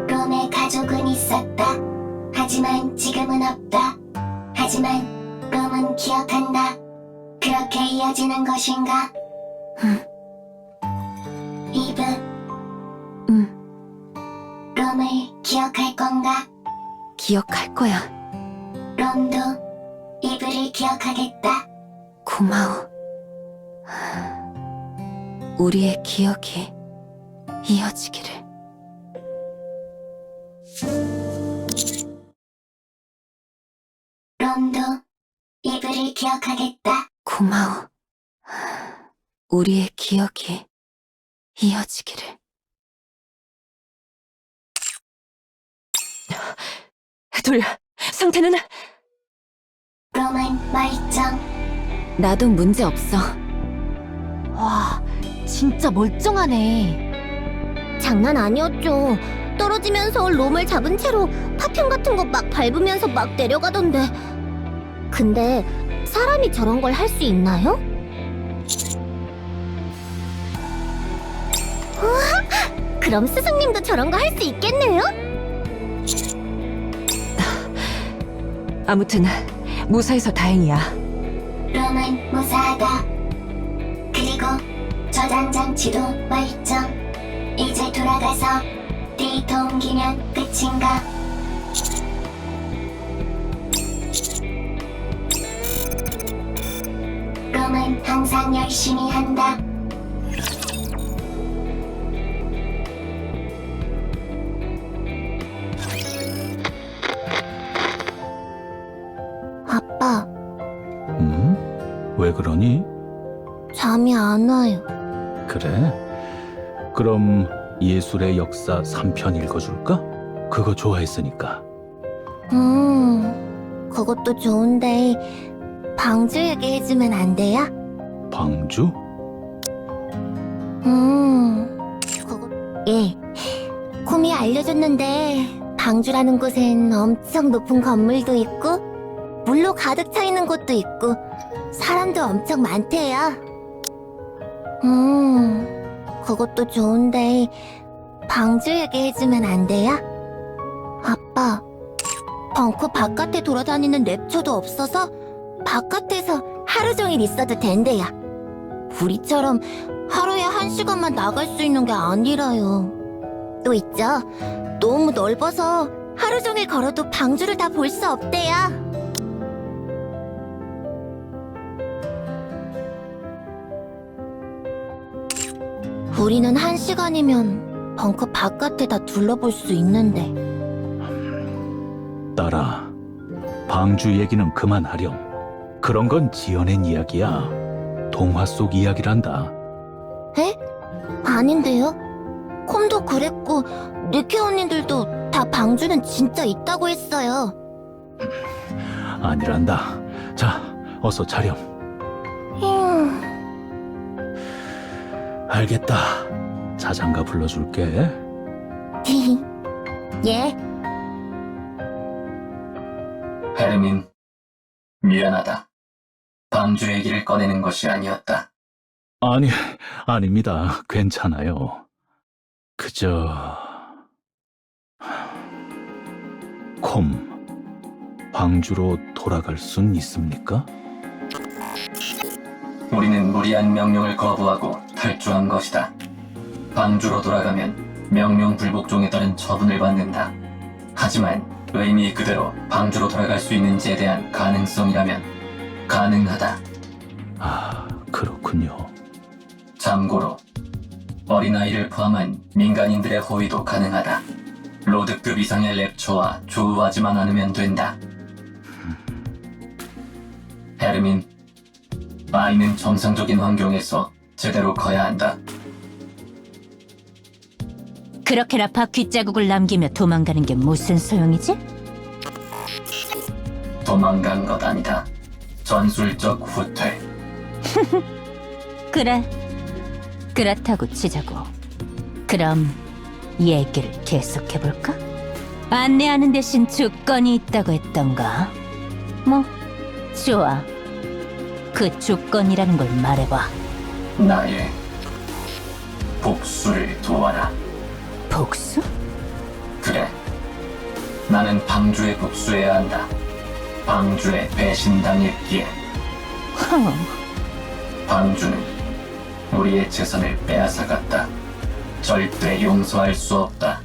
Speaker 10: 롬의 가족은 있었다. 하지만 지금은 없다. 하지만 롬은 기억한다. 그렇게 이어지는 것인가? 이브, 롬을 기억할 건가?
Speaker 1: 기억할 거야.
Speaker 10: 롬도 이브를 기억하겠다.
Speaker 1: 고마워. 우리의 기억이 이어지기를.
Speaker 10: 롬도 이브를 널 기억하겠다.
Speaker 1: 고마워. 우리의 기억이 이어지기를.
Speaker 3: 둘, 상태는?
Speaker 10: 로만 말짱.
Speaker 1: 나도 문제 없어. 와, 진짜 멀쩡하네.
Speaker 6: 장난 아니었죠. 떨어지면서 롬을 잡은 채로 파편 같은 거 막 밟으면서 막 내려가던데. 근데 사람이 저런 걸 할 수 있나요? 우와, 그럼 스승님도 저런 거 할 수 있겠네요?
Speaker 3: 아무튼 무사해서 다행이야.
Speaker 10: 롬은 무사하다. 그리고 저장 장치도 멀쩡. 이제 돌아가서 데이터 옮기면 끝인가? 롬은 항상 열심히 한다.
Speaker 6: 아빠,
Speaker 8: 왜 그러니?
Speaker 6: 잠이 안 와요.
Speaker 8: 그래? 그럼 예술의 역사 3편 읽어줄까? 그거 좋아했으니까.
Speaker 6: 그것도 좋은데 방주 얘기해주면 안 돼요?
Speaker 8: 방주?
Speaker 6: 그거 예. 콤이 알려줬는데 방주라는 곳엔 엄청 높은 건물도 있고 물로 가득 차 있는 곳도 있고 사람도 엄청 많대요. 그것도 좋은데 방주 얘기해주면 안 돼요? 아빠, 벙커 바깥에 돌아다니는 랩처도 없어서 바깥에서 하루 종일 있어도 된대요. 우리처럼 하루에 1시간만 나갈 수 있는 게 아니라요. 또 있죠? 너무 넓어서 하루 종일 걸어도 방주를 다 볼 수 없대요. 우리는 1시간이면 벙커 바깥에 다 둘러볼 수 있는데.
Speaker 8: 딸아, 방주 얘기는 그만하렴. 그런 건 지어낸 이야기야. 동화 속 이야기란다.
Speaker 6: 에? 아닌데요? 콤도 그랬고 느케 언니들도 다 방주는 진짜 있다고 했어요.
Speaker 8: 아니란다. 자, 어서 자렴. 알겠다. 자장가 불러줄게.
Speaker 6: 예.
Speaker 11: 헤르민, 미안하다. 방주 얘기를 꺼내는 것이 아니었다.
Speaker 8: 아니, 아닙니다. 괜찮아요. 그저... 콤, 방주로 돌아갈 순 있습니까?
Speaker 11: 우리는 무리한 명령을 거부하고 탈주한 것이다. 방주로 돌아가면 명령 불복종에 따른 처분을 받는다. 하지만 의미 그대로 방주로 돌아갈 수 있는지에 대한 가능성이라면 가능하다.
Speaker 8: 아, 그렇군요.
Speaker 11: 참고로 어린아이를 포함한 민간인들의 호위도 가능하다. 로드급 이상의 랩처와 조우하지만 않으면 된다. 헤르민, 아이는 정상적인 환경에서 제대로 커야 한다.
Speaker 2: 그렇게나 바퀴 자국을 남기며 도망가는 게 무슨 소용이지?
Speaker 11: 도망간 것 아니다. 전술적 후퇴.
Speaker 2: 그래. 그렇다고 치자고. 그럼 얘기를 계속해볼까? 안내하는 대신 조건이 있다고 했던가? 뭐, 좋아. 그 조건이라는 걸 말해봐.
Speaker 11: 나의 복수를 도와라.
Speaker 2: 복수?
Speaker 11: 그래. 나는 방주에 복수해야 한다. 방주에 배신당했기에. 방주는 우리의 재산을 빼앗아갔다. 절대 용서할 수 없다.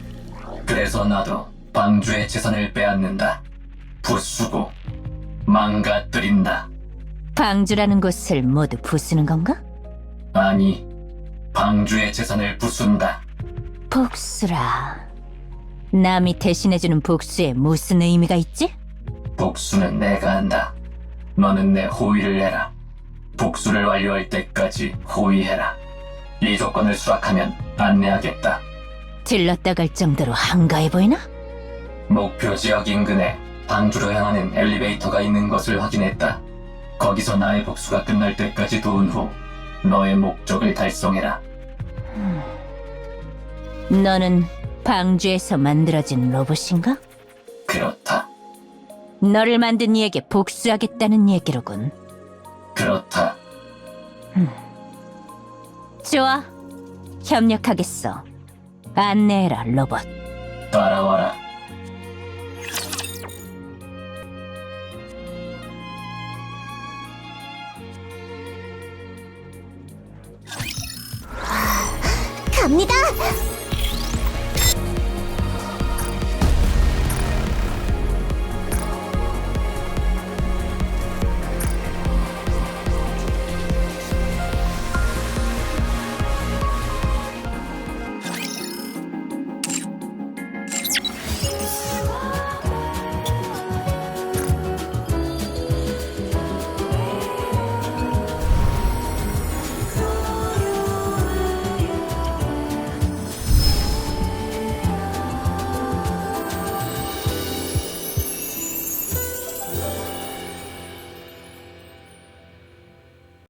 Speaker 11: 그래서 나도 방주의 재산을 빼앗는다. 부수고 망가뜨린다.
Speaker 2: 방주라는 곳을 모두 부수는 건가?
Speaker 11: 아니, 방주의 재산을 부순다.
Speaker 2: 복수라. 남이 대신해주는 복수에 무슨 의미가 있지?
Speaker 11: 복수는 내가 한다. 너는 내 호위를 해라. 복수를 완료할 때까지 호위해라. 이 조건을 수락하면 안내하겠다.
Speaker 2: 들렀다 갈 정도로 한가해 보이나?
Speaker 11: 목표 지역 인근에 방주로 향하는 엘리베이터가 있는 것을 확인했다. 거기서 나의 복수가 끝날 때까지 도운 후 너의 목적을 달성해라.
Speaker 2: 너는 방주에서 만들어진 로봇인가?
Speaker 11: 그렇다.
Speaker 2: 너를 만든 이에게 복수하겠다는 얘기로군.
Speaker 11: 그렇다.
Speaker 2: 좋아. 협력하겠어. 안내해라, 로봇.
Speaker 11: 따라와라.
Speaker 6: 갑니다.